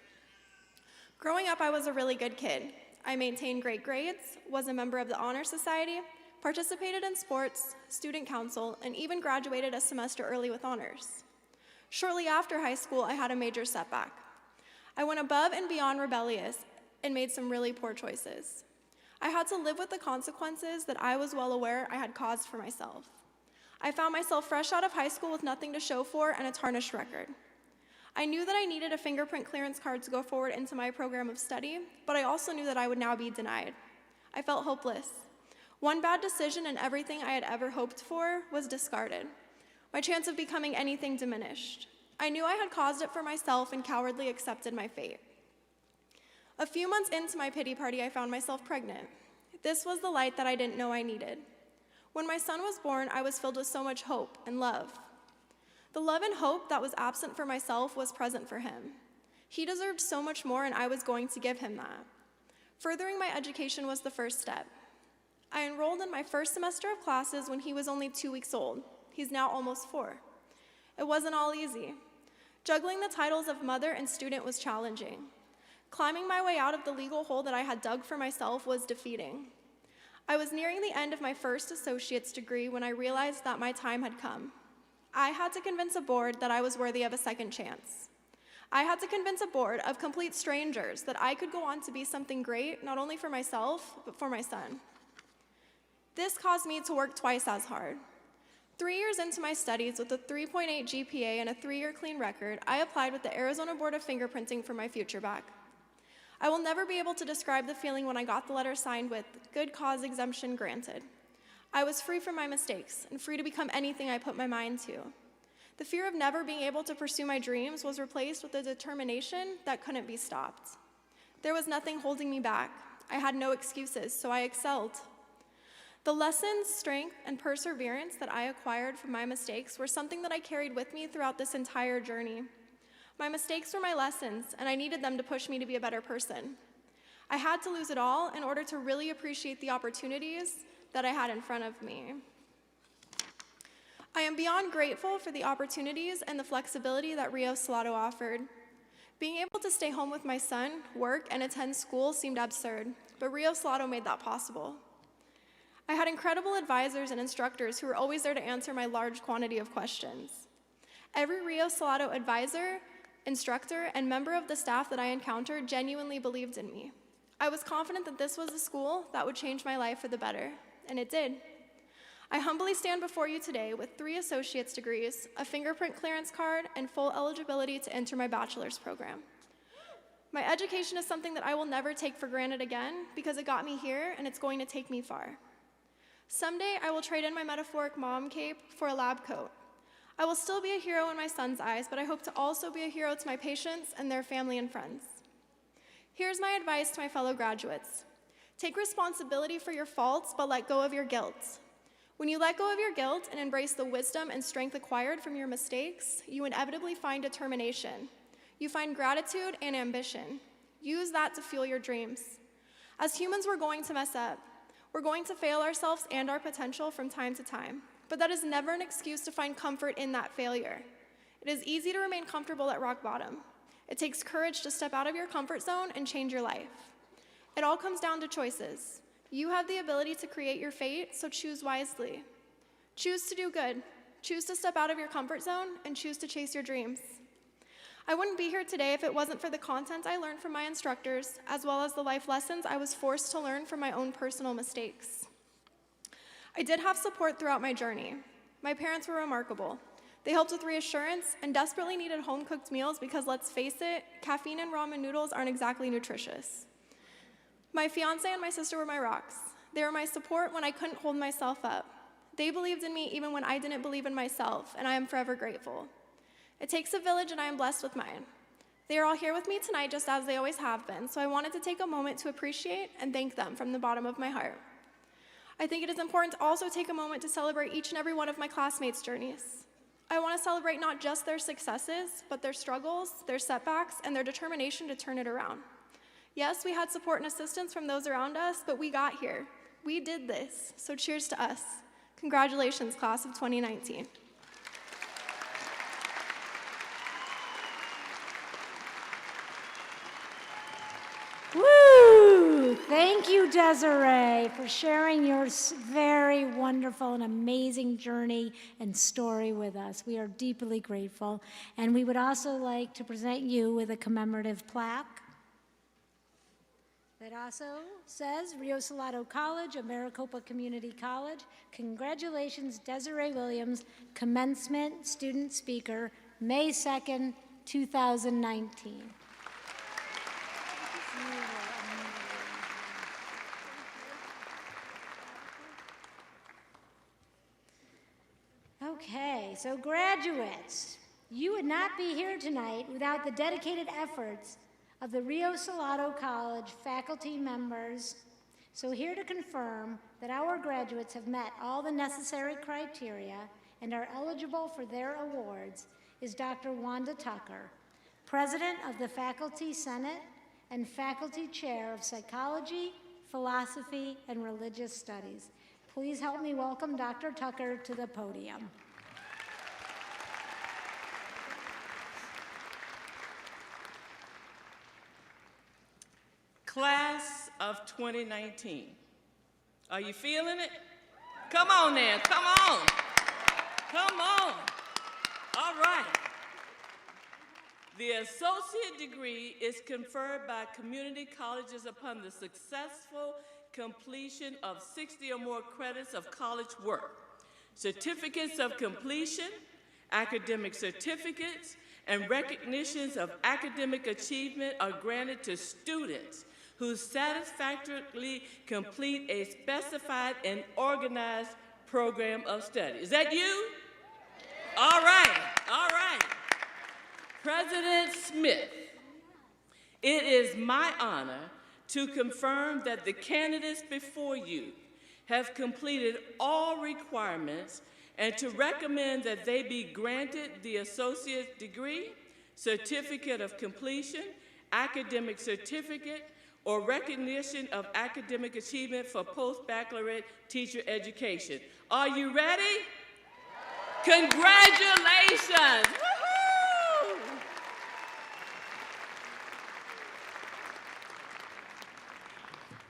Growing up, I was a really good kid. I maintained great grades, was a member of the Honor Society, participated in sports, student council, and even graduated a semester early with honors. Shortly after high school, I had a major setback. I went above and beyond rebellious and made some really poor choices. I had to live with the consequences that I was well aware I had caused for myself. I found myself fresh out of high school with nothing to show for and a tarnished record. I knew that I needed a fingerprint clearance card to go forward into my program of study, but I also knew that I would now be denied. I felt hopeless. One bad decision and everything I had ever hoped for was discarded. My chance of becoming anything diminished. I knew I had caused it for myself and cowardly accepted my fate. A few months into my pity party, I found myself pregnant. This was the light that I didn't know I needed. When my son was born, I was filled with so much hope and love. The love and hope that was absent for myself was present for him. He deserved so much more, and I was going to give him that. Furthering my education was the first step. I enrolled in my first semester of classes when he was only 2 weeks old. He's now almost 4. It wasn't all easy. Juggling the titles of mother and student was challenging. Climbing my way out of the legal hole that I had dug for myself was defeating. I was nearing the end of my first associate's degree when I realized that my time had come. I had to convince a board that I was worthy of a second chance. I had to convince a board of complete strangers that I could go on to be something great, not only for myself, but for my son. This caused me to work twice as hard. 3 years into my studies, with a 3.8 GPA and a 3-year clean record, I applied with the Arizona Board of Fingerprinting for my future back. I will never be able to describe the feeling when I got the letter signed with "Good cause exemption granted." I was free from my mistakes and free to become anything I put my mind to. The fear of never being able to pursue my dreams was replaced with a determination that couldn't be stopped. There was nothing holding me back. I had no excuses, so I excelled. The lessons, strength, and perseverance that I acquired from my mistakes were something that I carried with me throughout this entire journey. My mistakes were my lessons, and I needed them to push me to be a better person. I had to lose it all in order to really appreciate the opportunities that I had in front of me. I am beyond grateful for the opportunities and the flexibility that Rio Salado offered. Being able to stay home with my son, work, and attend school seemed absurd, but Rio Salado made that possible. I had incredible advisors and instructors who were always there to answer my large quantity of questions. Every Rio Salado advisor, instructor, and member of the staff that I encountered genuinely believed in me. I was confident that this was a school that would change my life for the better, and it did. I humbly stand before you today with 3 associate's degrees, a fingerprint clearance card, and full eligibility to enter my bachelor's program. My education is something that I will never take for granted again because it got me here and it's going to take me far. Someday I will trade in my metaphoric mom cape for a lab coat. I will still be a hero in my son's eyes, but I hope to also be a hero to my patients and their family and friends. Here's my advice to my fellow graduates. Take responsibility for your faults, but let go of your guilt. When you let go of your guilt and embrace the wisdom and strength acquired from your mistakes, you inevitably find determination. You find gratitude and ambition. Use that to fuel your dreams. As humans, we're going to mess up. We're going to fail ourselves and our potential from time to time, but that is never an excuse to find comfort in that failure. It is easy to remain comfortable at rock bottom. It takes courage to step out of your comfort zone and change your life. It all comes down to choices. You have the ability to create your fate, so choose wisely. Choose to do good. Choose to step out of your comfort zone and choose to chase your dreams. I wouldn't be here today if it wasn't for the content I learned from my instructors, as well as the life lessons I was forced to learn from my own personal mistakes. I did have support throughout my journey. My parents were remarkable. They helped with reassurance and desperately needed home-cooked meals because, let's face it, caffeine and ramen noodles aren't exactly nutritious. My fiance and my sister were my rocks. They were my support when I couldn't hold myself up. They believed in me even when I didn't believe in myself, and I am forever grateful. It takes a village, and I am blessed with mine. They are all here with me tonight just as they always have been, so I wanted to take a moment to appreciate and thank them from the bottom of my heart. I think it is important to also take a moment to celebrate each and every one of my classmates' journeys. I want to celebrate not just their successes, but their struggles, their setbacks, and their determination to turn it around. Yes, we had support and assistance from those around us, but we got here. We did this, so cheers to us. Congratulations, class of 2019. Woo! Thank you, Desiree, for sharing your very wonderful and amazing journey and story with us. We are deeply grateful. And we would also like to present you with a commemorative plaque that also says Rio Salado College, a Maricopa Community College. Congratulations, Desiree Williams, Commencement Student Speaker, May 2nd, 2019. Okay, so graduates, you would not be here tonight without the dedicated efforts of the Rio Salado College faculty members. So here to confirm that our graduates have met all the necessary criteria and are eligible for their awards is Dr. Wanda Tucker, President of the Faculty Senate and Faculty Chair of Psychology, Philosophy, and Religious Studies. Please help me welcome Dr. Tucker to the podium. Class of 2019. Are you feeling it? Come on now, come on. Come on. All right. The associate degree is conferred by community colleges upon the successful completion of 60 or more credits of college work. Certificates of completion, academic certificates, and recognitions of academic achievement are granted to students who satisfactorily complete a specified and organized program of study. Is that you? All right, all right. President Smith, it is my honor to confirm that the candidates before you have completed all requirements and to recommend that they be granted the associate degree, certificate of completion, academic certificate, or recognition of academic achievement for post-baccalaureate teacher education. Are you ready? Congratulations! Woo-hoo!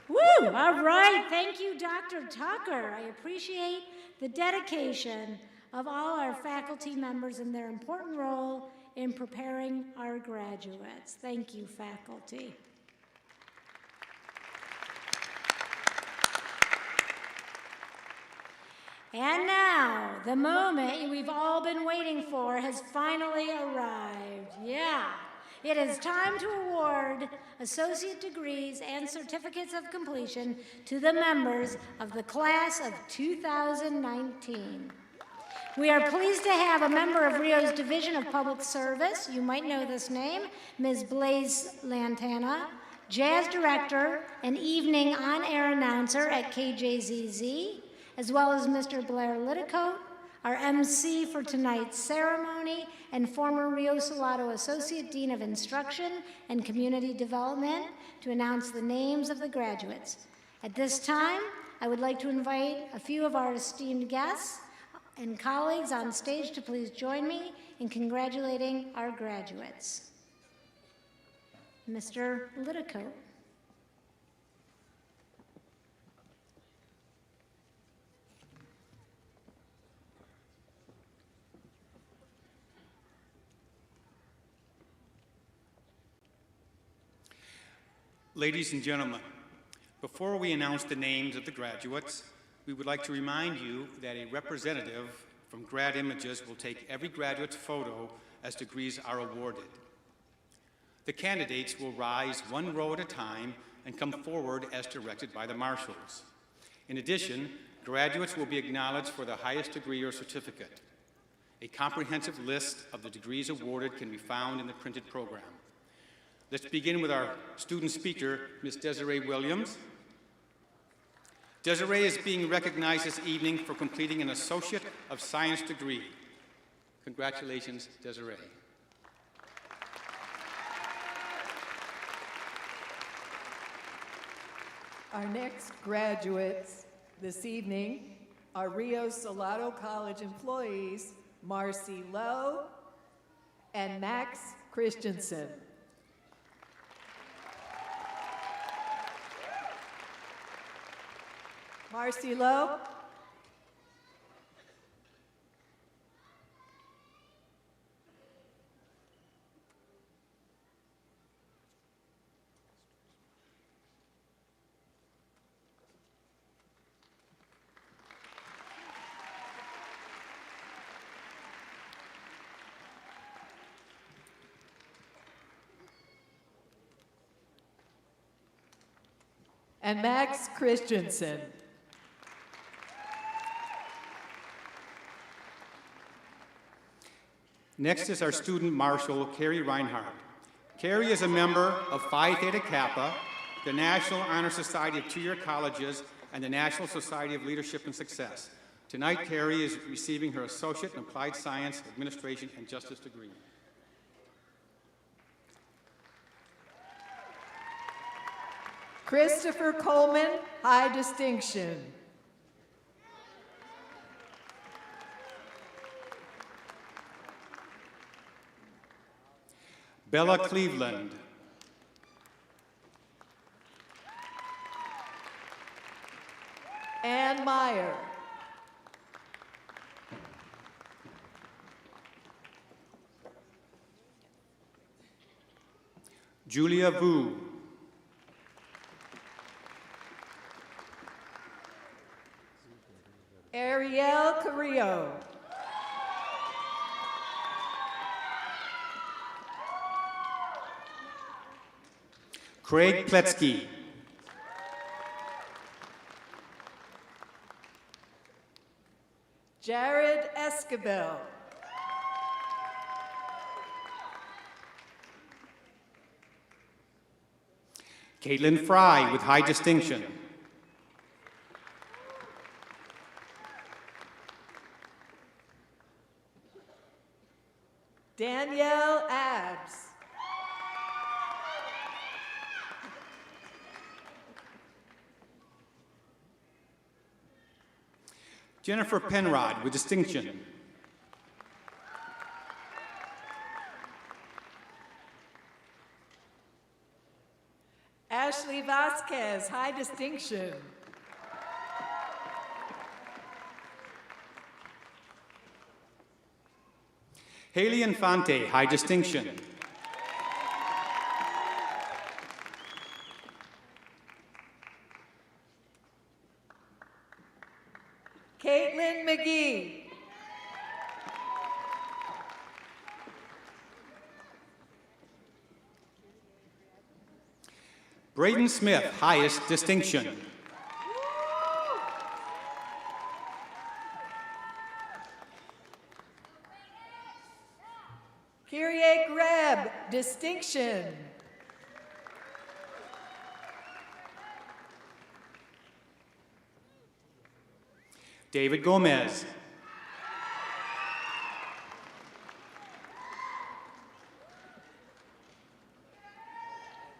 Woo! All right, thank you, Dr. Tucker. I appreciate the dedication of all our faculty members and their important role in preparing our graduates. Thank you, faculty. And now, the moment we've all been waiting for has finally arrived. Yeah, it is time to award associate degrees and certificates of completion to the members of the class of 2019. We are pleased to have a member of Rio's Division of Public Service, you might know this name, Ms. Blaze Lantana, Jazz Director and Evening On-Air Announcer at KJZZ, as well as Mr. Blair Litticoat, our MC for tonight's ceremony, and former Rio Salado Associate Dean of Instruction and Community Development, to announce the names of the graduates. At this time, I would like to invite a few of our esteemed guests and colleagues on stage to please join me in congratulating our graduates. Mr. Litticoat. Ladies and gentlemen, before we announce the names of the graduates, we would like to remind you that a representative from Grad Images will take every graduate's photo as degrees are awarded. The candidates will rise one row at a time and come forward as directed by the marshals. In addition, graduates will be acknowledged for the highest degree or certificate. A comprehensive list of the degrees awarded can be found in the printed program. Let's begin with our student speaker, Ms. Desiree Williams. Desiree is being recognized this evening for completing an Associate of Science degree. Congratulations, Desiree. Our next graduates this evening are Rio Salado College employees Marcy Lowe and Max Christensen. Marcy Lowe. And Max Christensen. Next is our student marshal, Carrie Reinhardt. Carrie is a member of Phi Theta Kappa, the National Honor Society of Two-Year Colleges, and the National Society of Leadership and Success. Tonight, Carrie is receiving her Associate in Applied Science, Administration, and Justice degree. Christopher Coleman, high distinction. Bella Cleveland. Ann Meyer. Julia Vu. Ariel Carrillo. Craig Pletsky. Jared Escabel. Caitlin Fry with high distinction. Danielle Abs. Jennifer Penrod with distinction. Ashley Vasquez, high distinction. Haley Infante, high distinction. Caitlin McGee. Braden Smith, highest distinction. Kyrie Greb, distinction. David Gomez.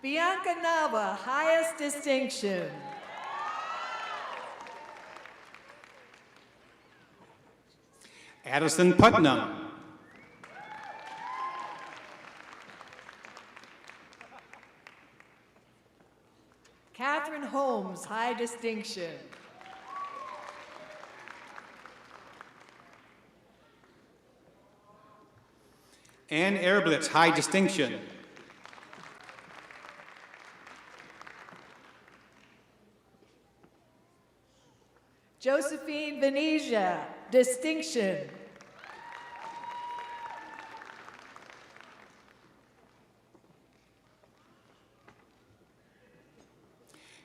Bianca Nava, highest distinction. Addison Putnam. Catherine Holmes, high distinction. Ann Erblitz, high distinction. Josephine Venesia, distinction.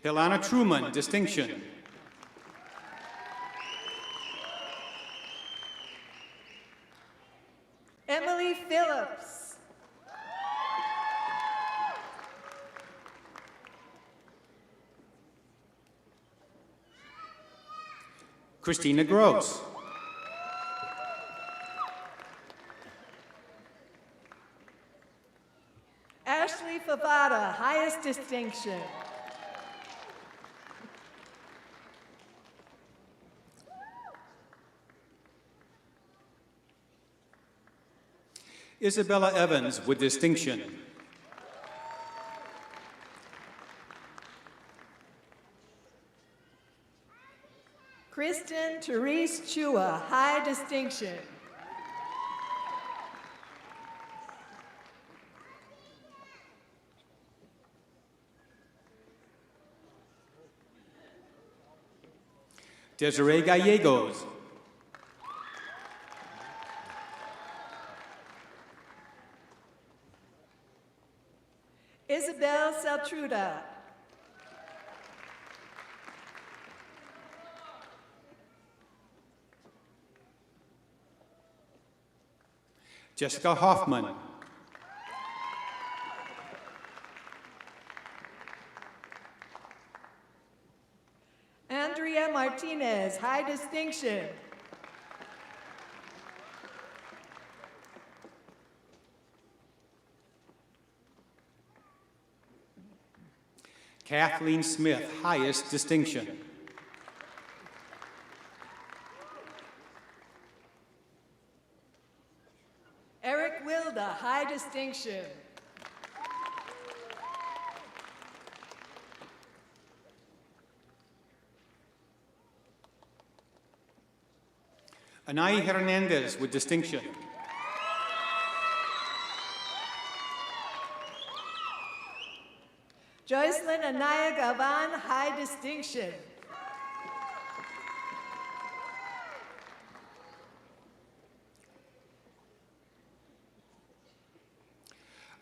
Hilana Truman, distinction. Emily Phillips. Christina Gross. Ashley Favada, highest distinction. Isabella Evans with distinction. Kristen Therese Chua, high distinction. Desiree Gallegos. Isabel Saltruda. Jessica Hoffman. Andrea Martinez, high distinction. Kathleen Smith, highest distinction. Eric Wilda, high distinction. Anai Hernandez with distinction. Joycelyn Anaya Gavan, high distinction.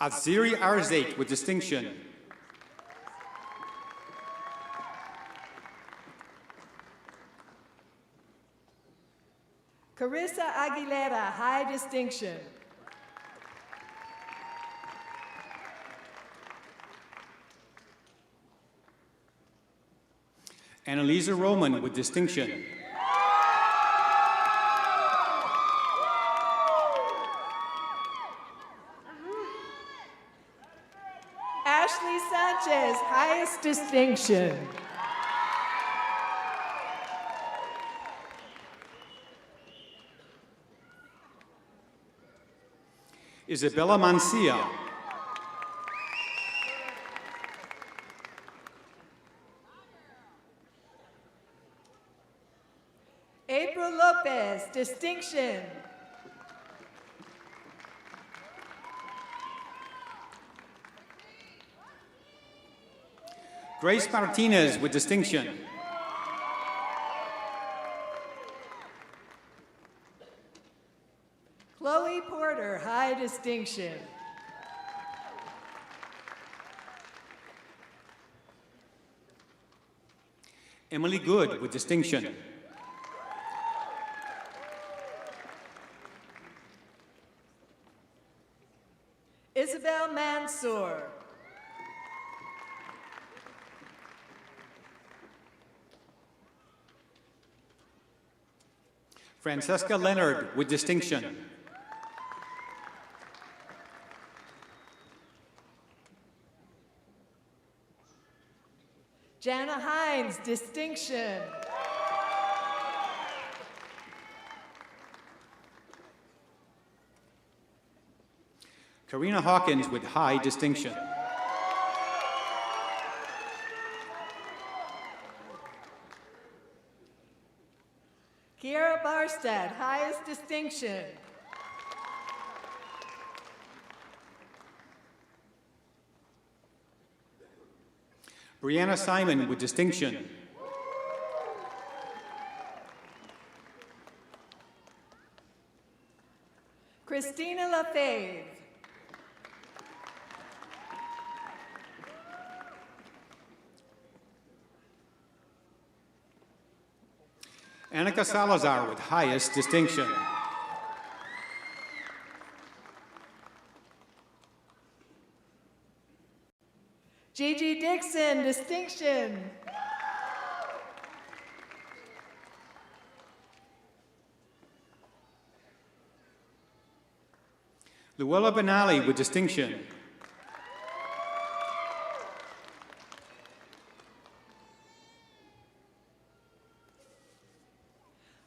Aziri Arzate with distinction. Carissa Aguilera, high distinction. Annalisa Roman with distinction. Ashley Sanchez, highest distinction. Isabella Mancia. April Lopez, distinction. Grace Martinez with distinction. distinction. Emily Good with distinction. Isabel Mansour. Francesca Leonard with distinction. Jana Hines, distinction. Karina Hawkins with high distinction. Kiara Barstad, highest distinction. Brianna Simon with distinction. Christina LaFave. Annika Salazar with highest distinction. Gigi Dixon, distinction. Luella Benali with distinction.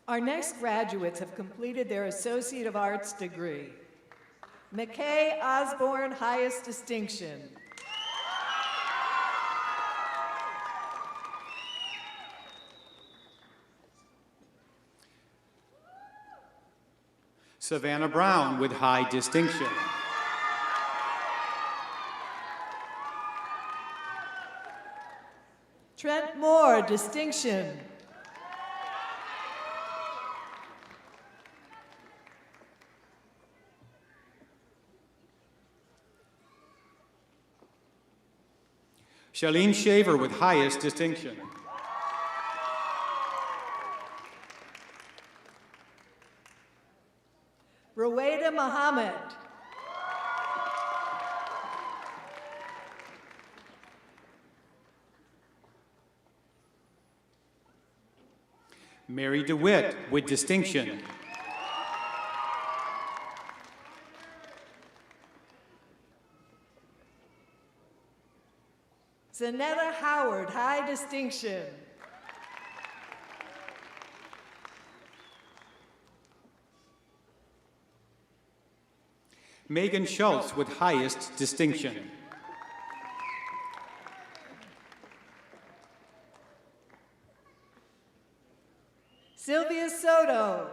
Our next graduates have completed their Associate of Arts degree. McKay Osborne, highest distinction. Savannah Brown with high distinction. Trent Moore, distinction. Charlene Shaver with highest distinction. Ruwaida Muhammad. Mary DeWitt with distinction. Zanetta Howard, high distinction. Megan Schultz with highest distinction. Sylvia Soto.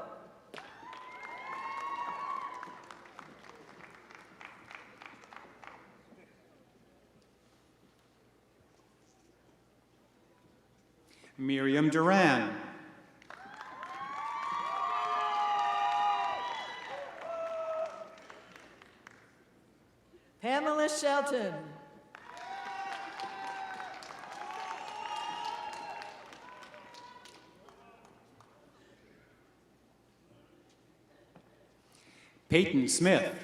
Miriam Duran. Pamela Shelton. Peyton Smith.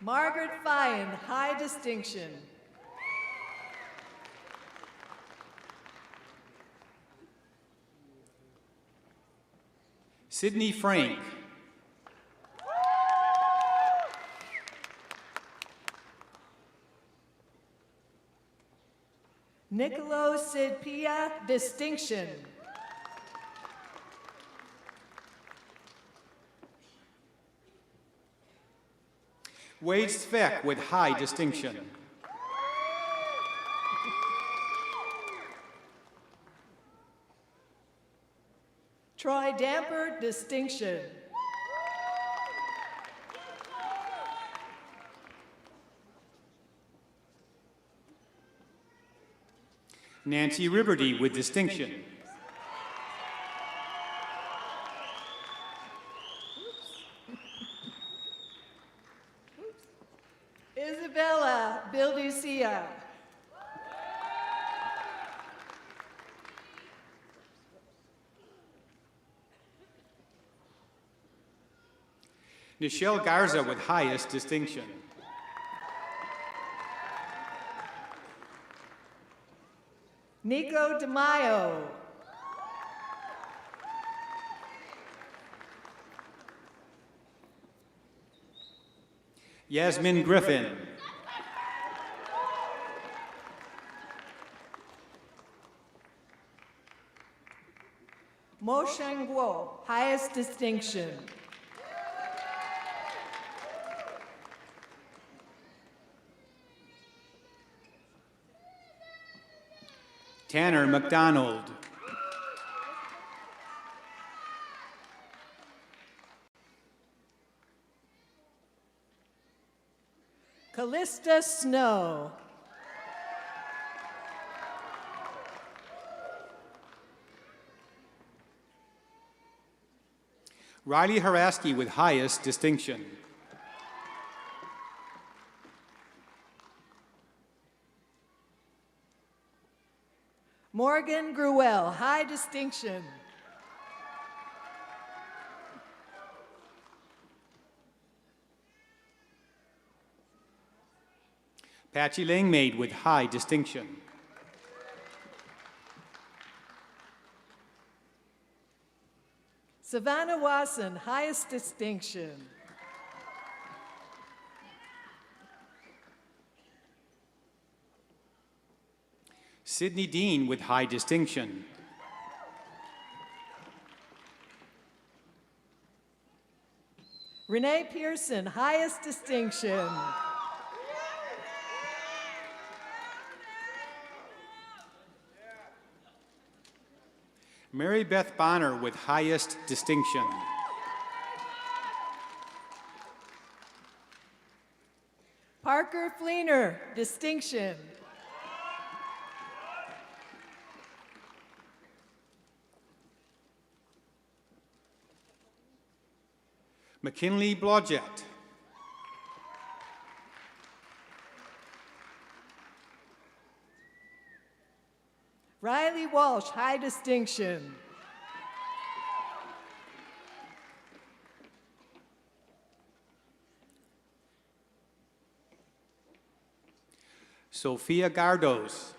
Margaret Fine, high distinction. Sydney Frank. Nicolo Sidpia, distinction. Wade Sveck with high distinction. Troy Damper, distinction. Nancy Riberty with distinction. Isabella Bilducia. Nichelle Garza with highest distinction. Nico DeMaio. Yasmin Griffin. Mo Shangguo, highest distinction. Tanner McDonald. Callista Snow. Riley Haraski with highest distinction. Morgan Gruel, high distinction. Patchy Langmaid with high distinction. Savannah Wasson, highest distinction. Sydney Dean with high distinction. Renee Pearson, highest distinction. Mary Beth Bonner with highest distinction. Parker Fleener, distinction. McKinley Blodgett. Riley Walsh, high distinction. Sophia Gardos.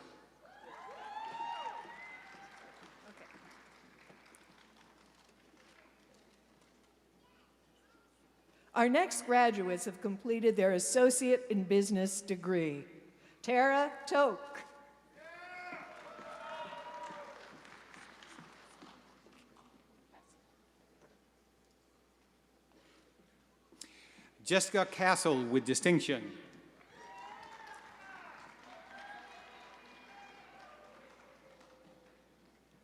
Our next graduates have completed their Associate in Business degree. Tara Toke. Jessica Castle with distinction.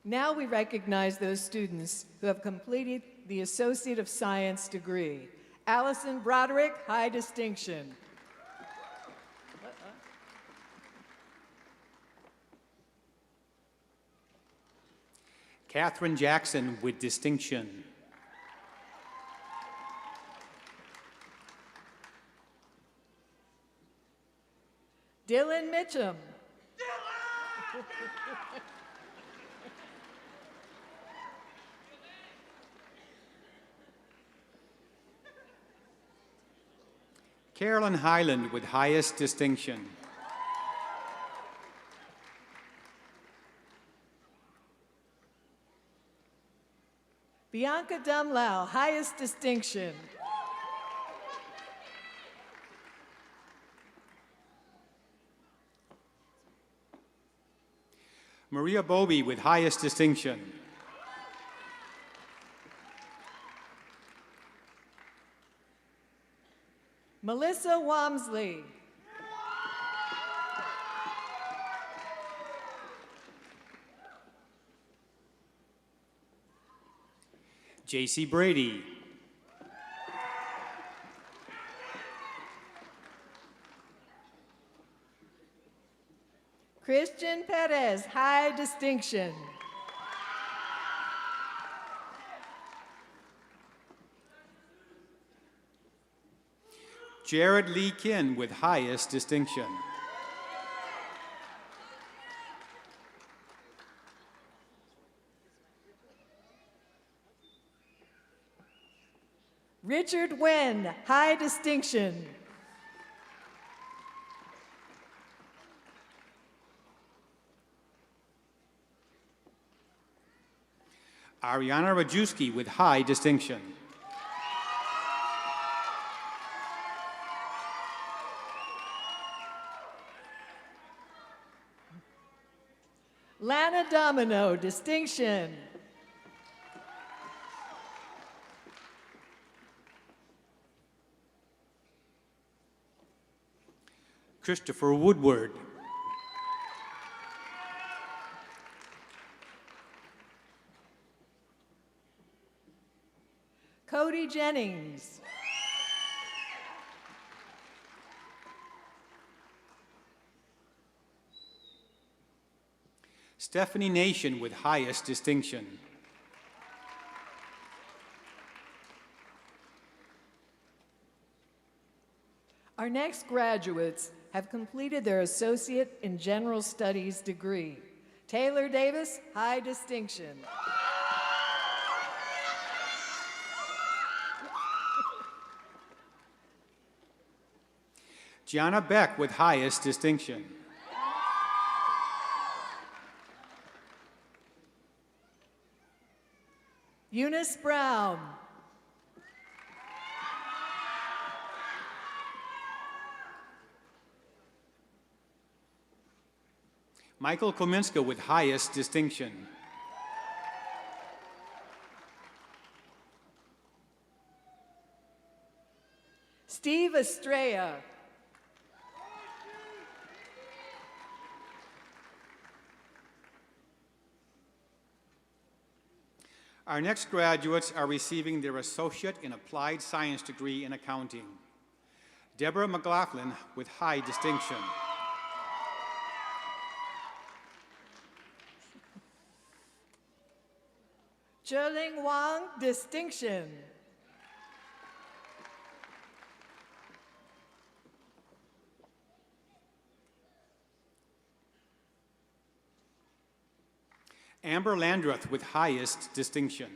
Now we recognize those students who have completed the Associate of Science degree. Allison Broderick, high distinction. Catherine Jackson with distinction. Dylan Mitchum. Carolyn Highland with highest distinction. Bianca Dumlau, highest distinction. Maria Bobby with highest distinction. Melissa Wamsley. J.C. Brady. Christian Perez, high distinction. Jared Lee Kin with highest distinction. Richard Wen, high distinction. Ariana Rajewski with high distinction. Lana Domino, distinction. Christopher Woodward. Cody Jennings. Stephanie Nation with highest distinction. Our next graduates have completed their Associate in General Studies degree. Taylor Davis, high distinction. Gianna Beck with highest distinction. Eunice Brown. Michael Kominska with highest distinction. Steve Estrella. Our next graduates are receiving their Associate in Applied Science degree in Accounting. Deborah McLaughlin with high distinction. Zheling Wang, distinction. Amber Landreth with highest distinction.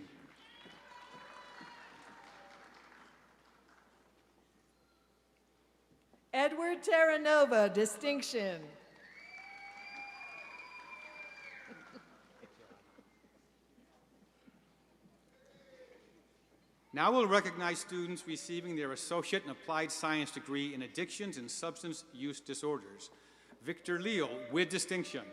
Edward Terranova, distinction. Now we'll recognize students receiving their Associate in Applied Science degree in Addictions and Substance Use Disorders. Victor Leal with distinction.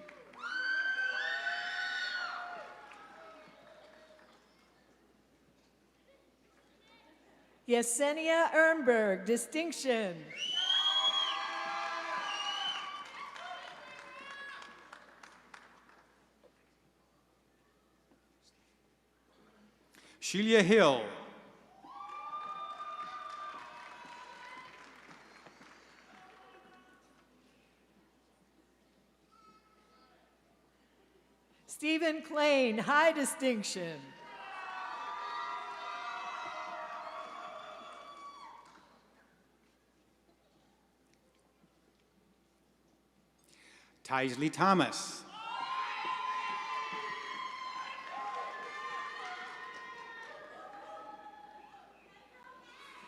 Yesenia Ernberg, distinction. Shelia Hill. Stephen Klain, high distinction. Tysley Thomas.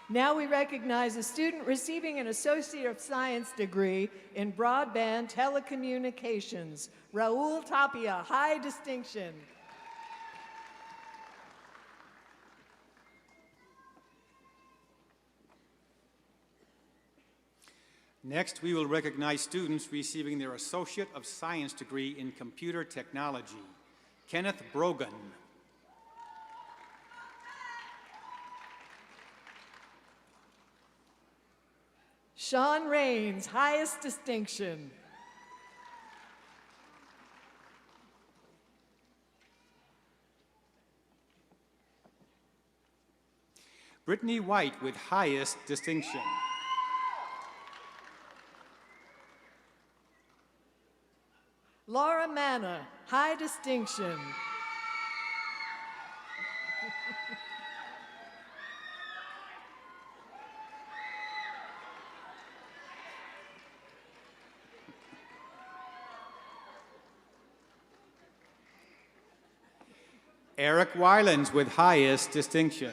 Now we recognize a student receiving an Associate of Science degree in Broadband Telecommunications, Raul Tapia, high distinction. Next, we will recognize students receiving their Associate of Science degree in Computer Technology. Kenneth Brogan. Sean Rains, highest distinction. Brittany White with highest distinction. Laura Manna, high distinction. Eric Wylands with highest distinction.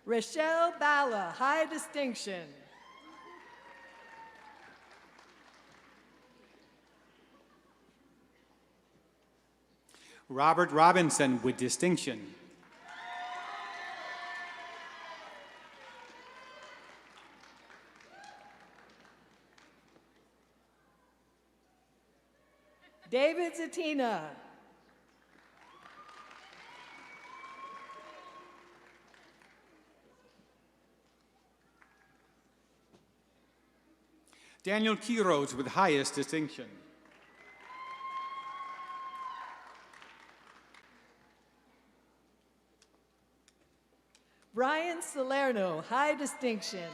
Rochelle Bala, high distinction. Robert Robinson with distinction. David Zatina. Daniel Quiroz with highest distinction. Brian Salerno, high distinction.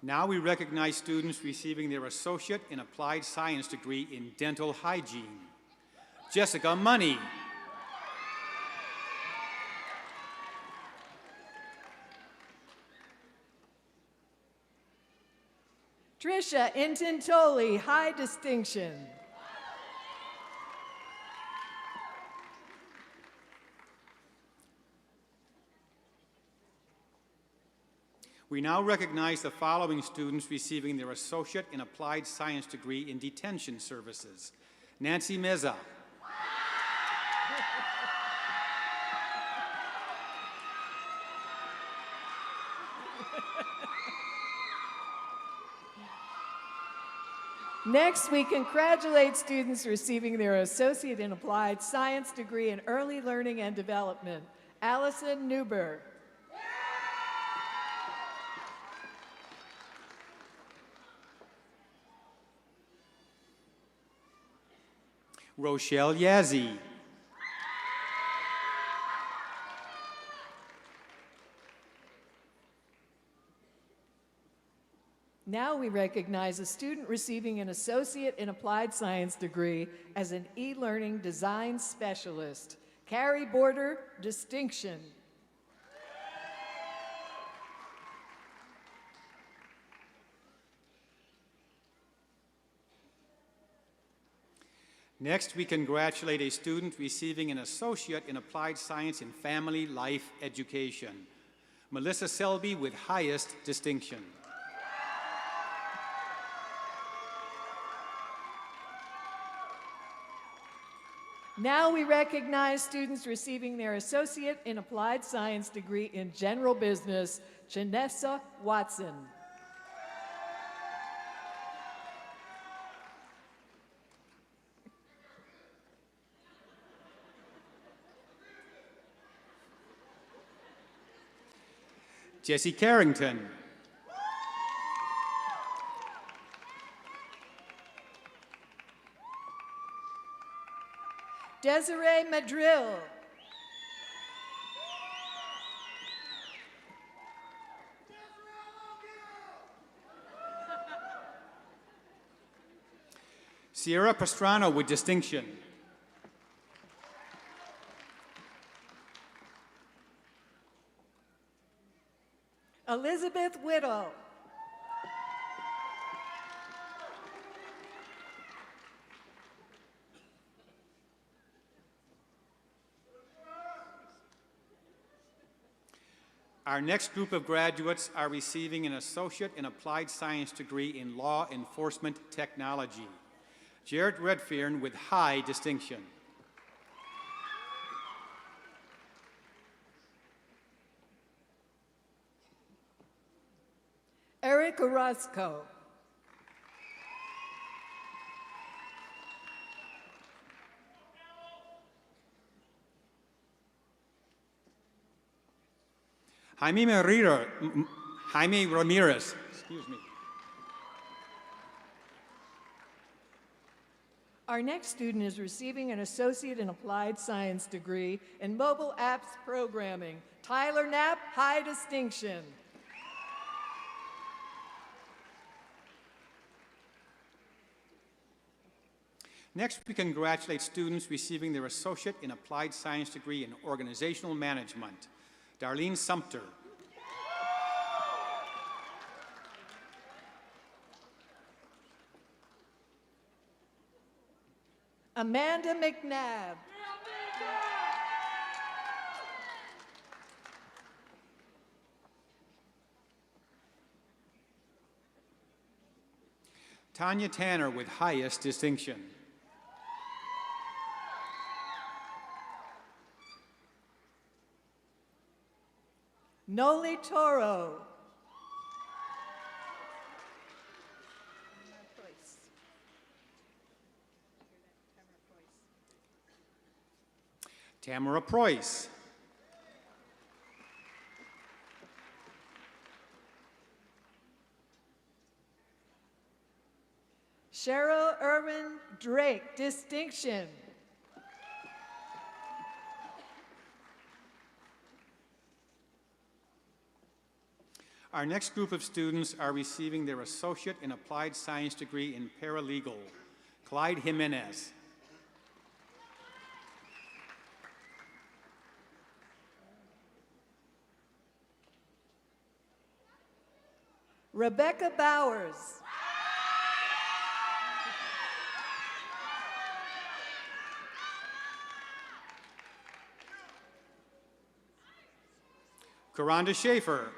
Now we recognize students receiving their Associate in Applied Science degree in Dental Hygiene. Jessica Money. Trisha Intintoli, high distinction. We now recognize the following students receiving their Associate in Applied Science degree in Detention Services. Nancy Meza. Next, we congratulate students receiving their Associate in Applied Science degree in Early Learning and Development. Allison Newberg. Rochelle Yazzie. Now we recognize a student receiving an Associate in Applied Science degree as an e-learning design specialist. Carrie Border, distinction. Next, we congratulate a student receiving an Associate in Applied Science in Family Life Education. Melissa Selby with highest distinction. Now we recognize students receiving their Associate in Applied Science degree in General Business, Janessa Watson. Jesse Carrington. Desiree Madrill. Sierra Pastrana with distinction. Elizabeth Whittle. Our next group of graduates are receiving an Associate in Applied Science degree in Law Enforcement Technology. Jarrett Redfern with high distinction. Eric Orozco. Jaime Ramirez, excuse me. Our next student is receiving an Associate in Applied Science degree in Mobile Apps Programming. Tyler Knapp, high distinction. Next, we congratulate students receiving their Associate in Applied Science degree in Organizational Management. Darlene Sumter. Amanda McNabb. Tanya Tanner with highest distinction. Noli Toro. Tamara Preuss. Cheryl Irwin Drake, distinction. Our next group of students are receiving their Associate in Applied Science degree in Paralegal. Clyde Jimenez. Rebecca Bowers. Karonda Schaefer.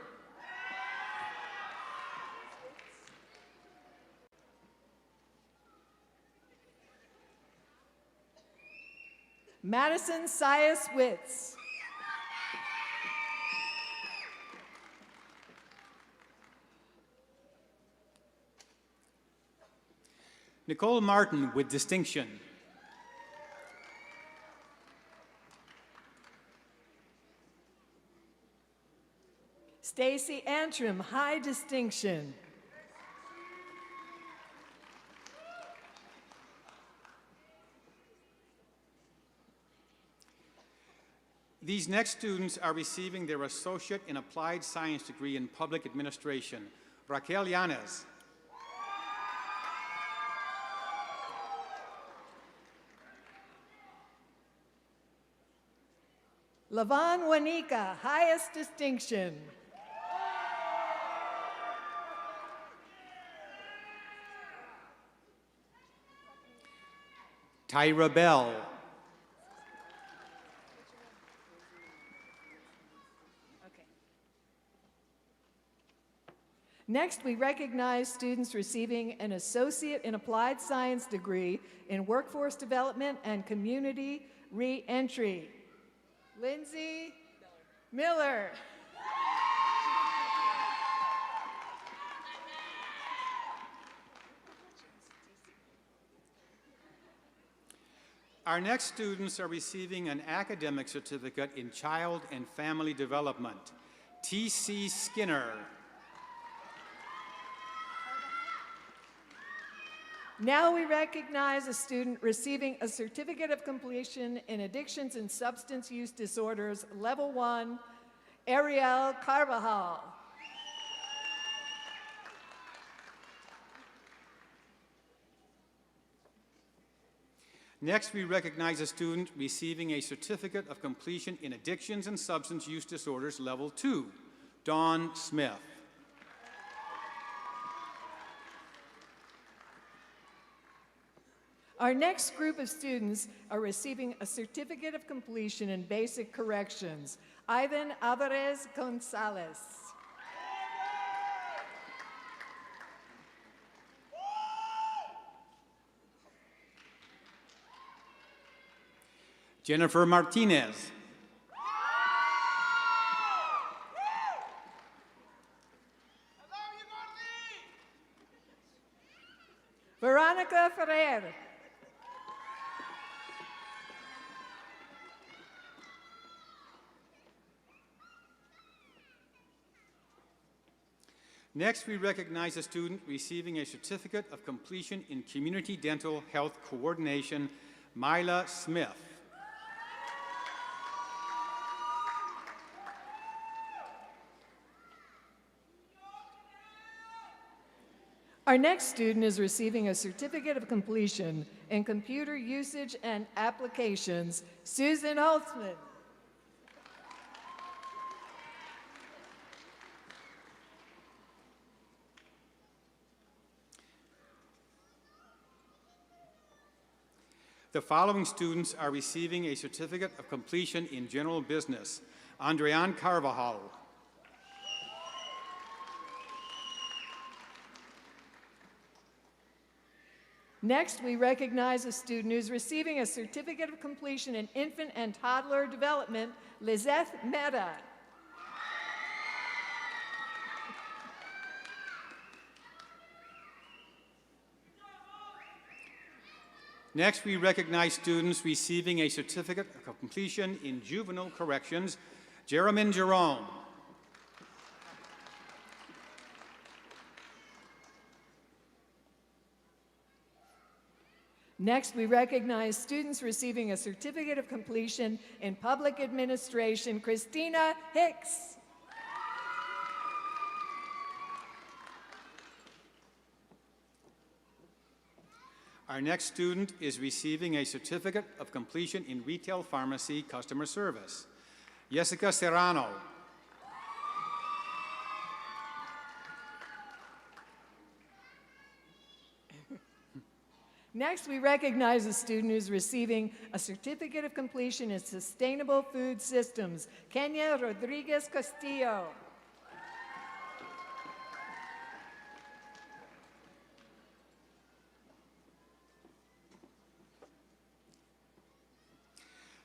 Madison Sias Witz. Nicole Martin with distinction. Stacy Antrim, high distinction. These next students are receiving their Associate in Applied Science degree in Public Administration. Raquel Yanez. Lavon Wanika, highest distinction. Tyra Bell. Next, we recognize students receiving an Associate in Applied Science degree in Workforce Development and Community Re-Entry. Lindsay Miller. Our next students are receiving an academic certificate in Child and Family Development. T.C. Skinner. Now we recognize a student receiving a Certificate of Completion in Addictions and Substance Use Disorders, Level 1, Ariel Carvajal. Next, we recognize a student receiving a Certificate of Completion in Addictions and Substance Use Disorders, Level 2, Dawn Smith. Our next group of students are receiving a Certificate of Completion in Basic Corrections. Ivan Alvarez Gonzalez. Jennifer Martinez. Veronica Ferrer. Next, we recognize a student receiving a Certificate of Completion in Community Dental Health Coordination, Myla Smith. Our next student is receiving a certificate of completion in computer usage and applications, Susan Holtzman. The following students are receiving a certificate of completion in general business. Andrean Carvajal. Next, we recognize a student who's receiving a certificate of completion in infant and toddler development, Lizeth Mehta. Next, we recognize students receiving a certificate of completion in juvenile corrections, Jeremy Jerome. Next, we recognize students receiving a certificate of completion in public administration, Christina Hicks. Our next student is receiving a certificate of completion in retail pharmacy customer service, Jessica Serrano. Next, we recognize a student who's receiving a certificate of completion in sustainable food systems, Kenya Rodriguez Castillo.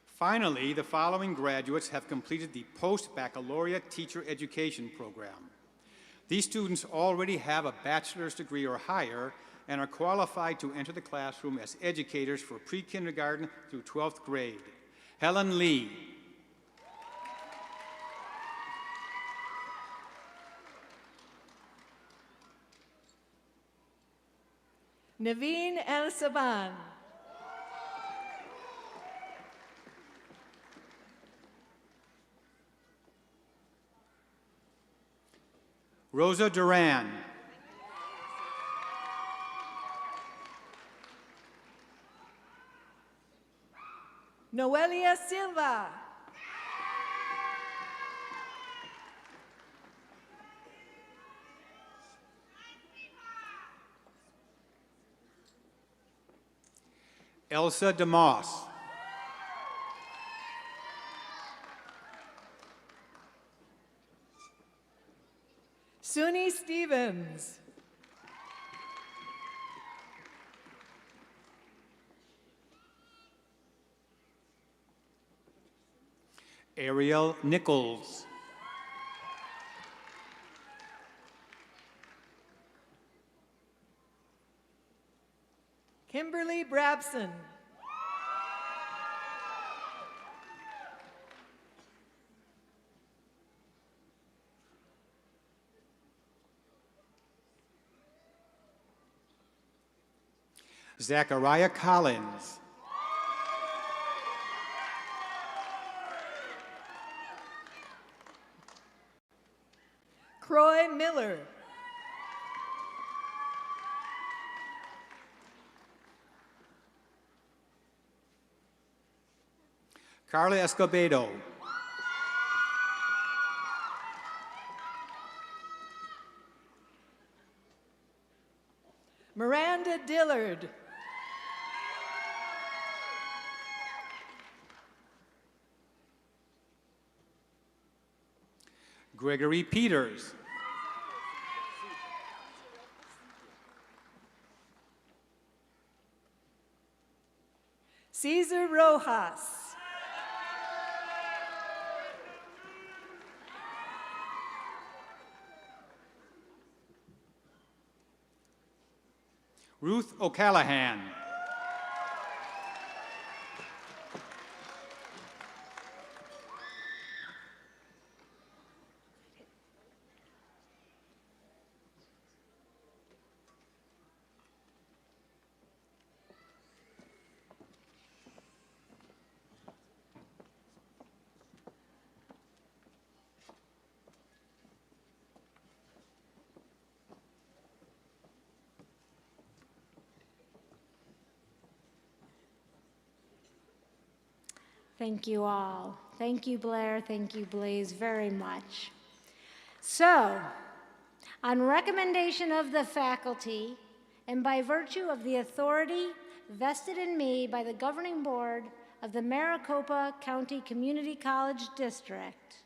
Finally, the following graduates have completed the post-baccalaureate teacher education program. These students already have a bachelor's degree or higher and are qualified to enter the classroom as educators for pre-kindergarten through 12th grade. Helen Lee. Naveen El Saban. Rosa Duran. Noelia Silva. Elsa DeMoss. Suni Stevens. Ariel Nichols. Kimberly Brabson. Zachariah Collins. Croy Miller. Carla Escobedo. Miranda Dillard. Gregory Peters. Cesar Rojas. Ruth O'Callahan. Thank you all. Thank you, Blair. Thank you, Blaze, very much. So, on recommendation of the faculty, and by virtue of the authority vested in me by the governing board of the Maricopa County Community College District,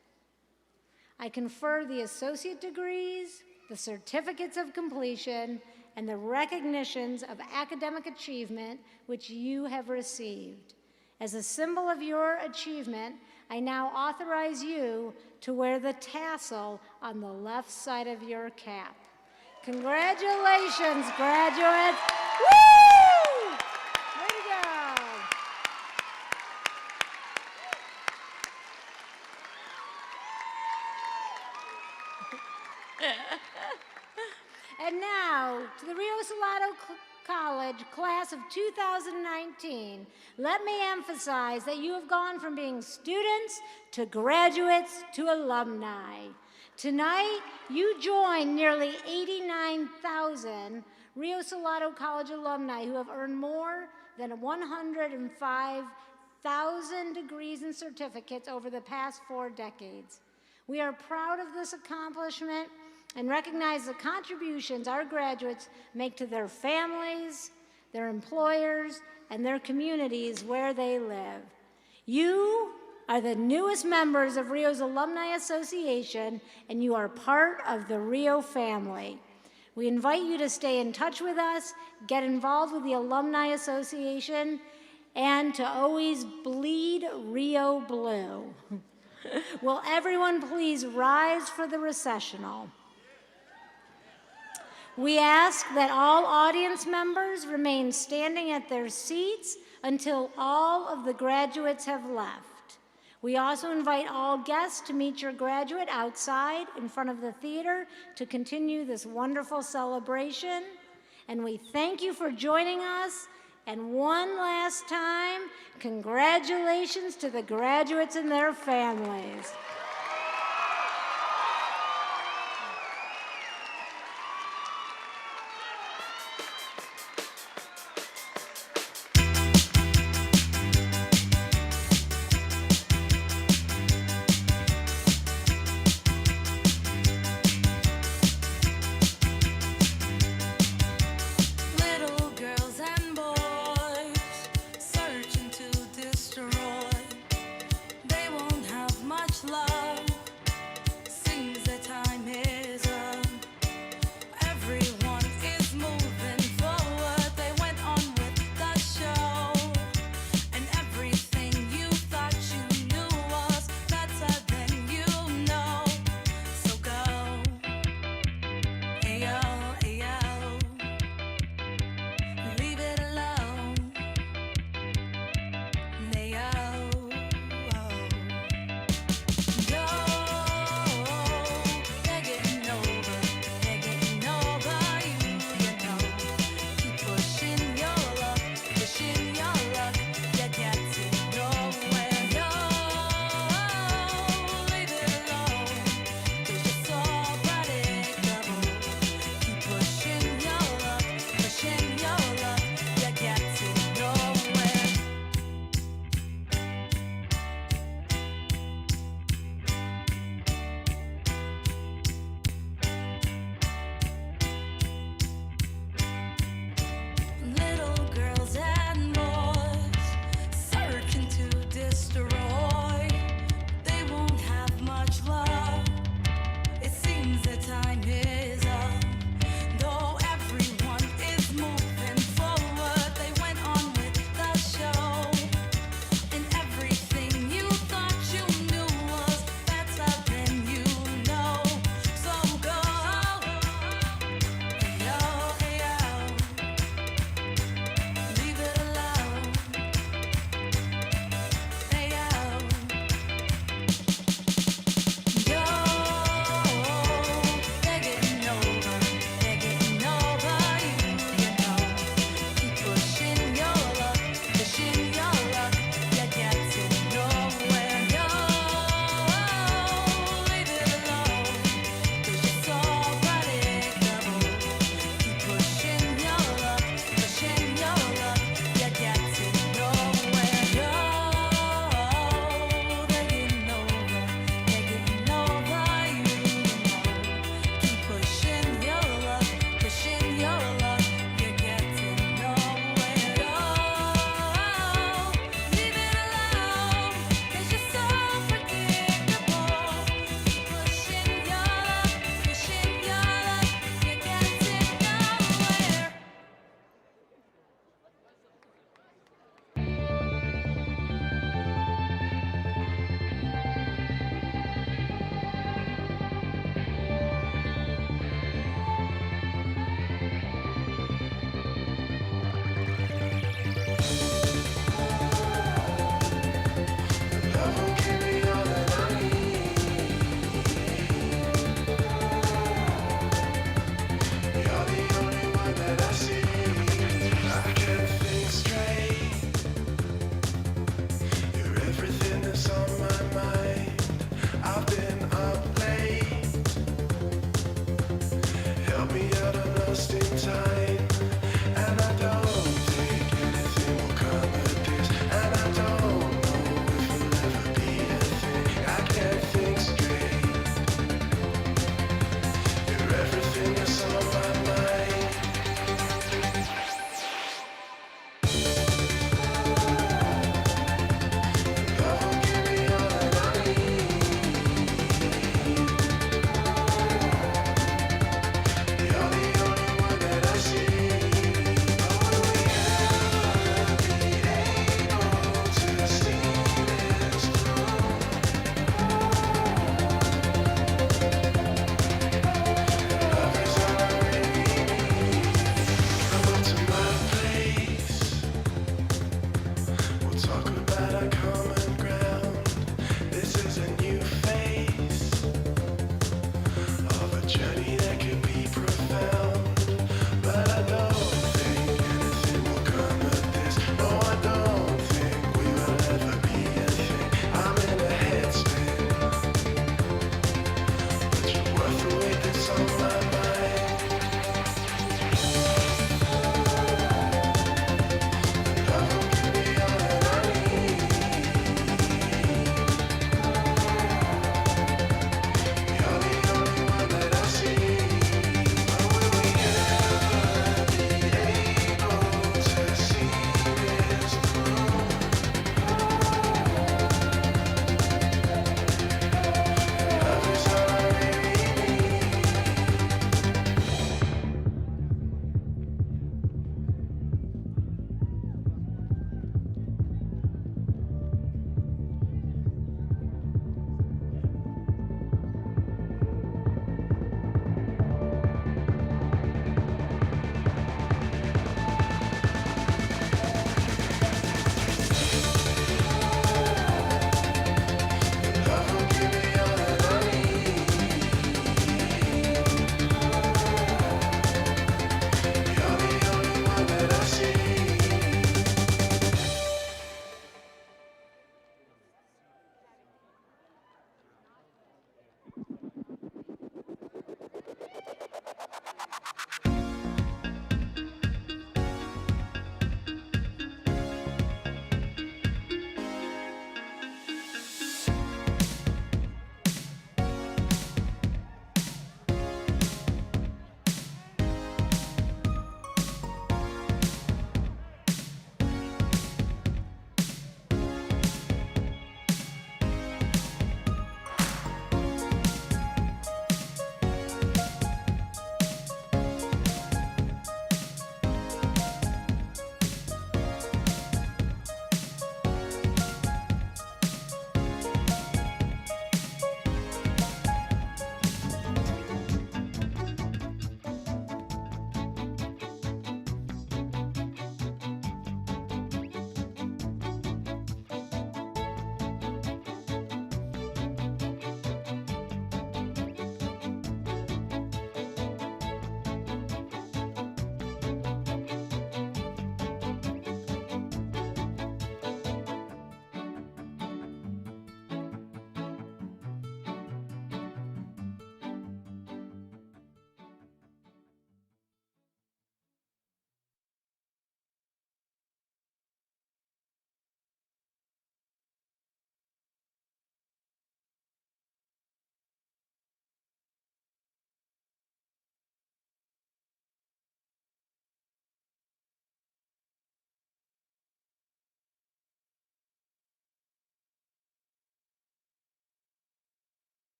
I confer the associate degrees, the certificates of completion, and the recognitions of academic achievement which you have received. As a symbol of your achievement, I now authorize you to wear the tassel on the left side of your cap. Congratulations, graduates. Woo! Way to go. And now, to the Rio Salado College class of 2019, let me emphasize that you have gone from being students to graduates to alumni. Tonight, you join nearly 89,000 Rio Salado College alumni who have earned more than 105,000 degrees and certificates over the past 4 decades. We are proud of this accomplishment and recognize the contributions our graduates make to their families, their employers, and their communities where they live. You are the newest members of Rio's Alumni Association, and you are part of the Rio family. We invite you to stay in touch with us, get involved with the Alumni Association, and to always bleed Rio blue. Will everyone please rise for the recessional? We ask that all audience members remain standing at their seats until all of the graduates have left. We also invite all guests to meet your graduate outside in front of the theater to continue this wonderful celebration. And we thank you for joining us. And one last time, congratulations to the graduates and their families. Little girls and boys searching to destroy. They won't have much love. me out of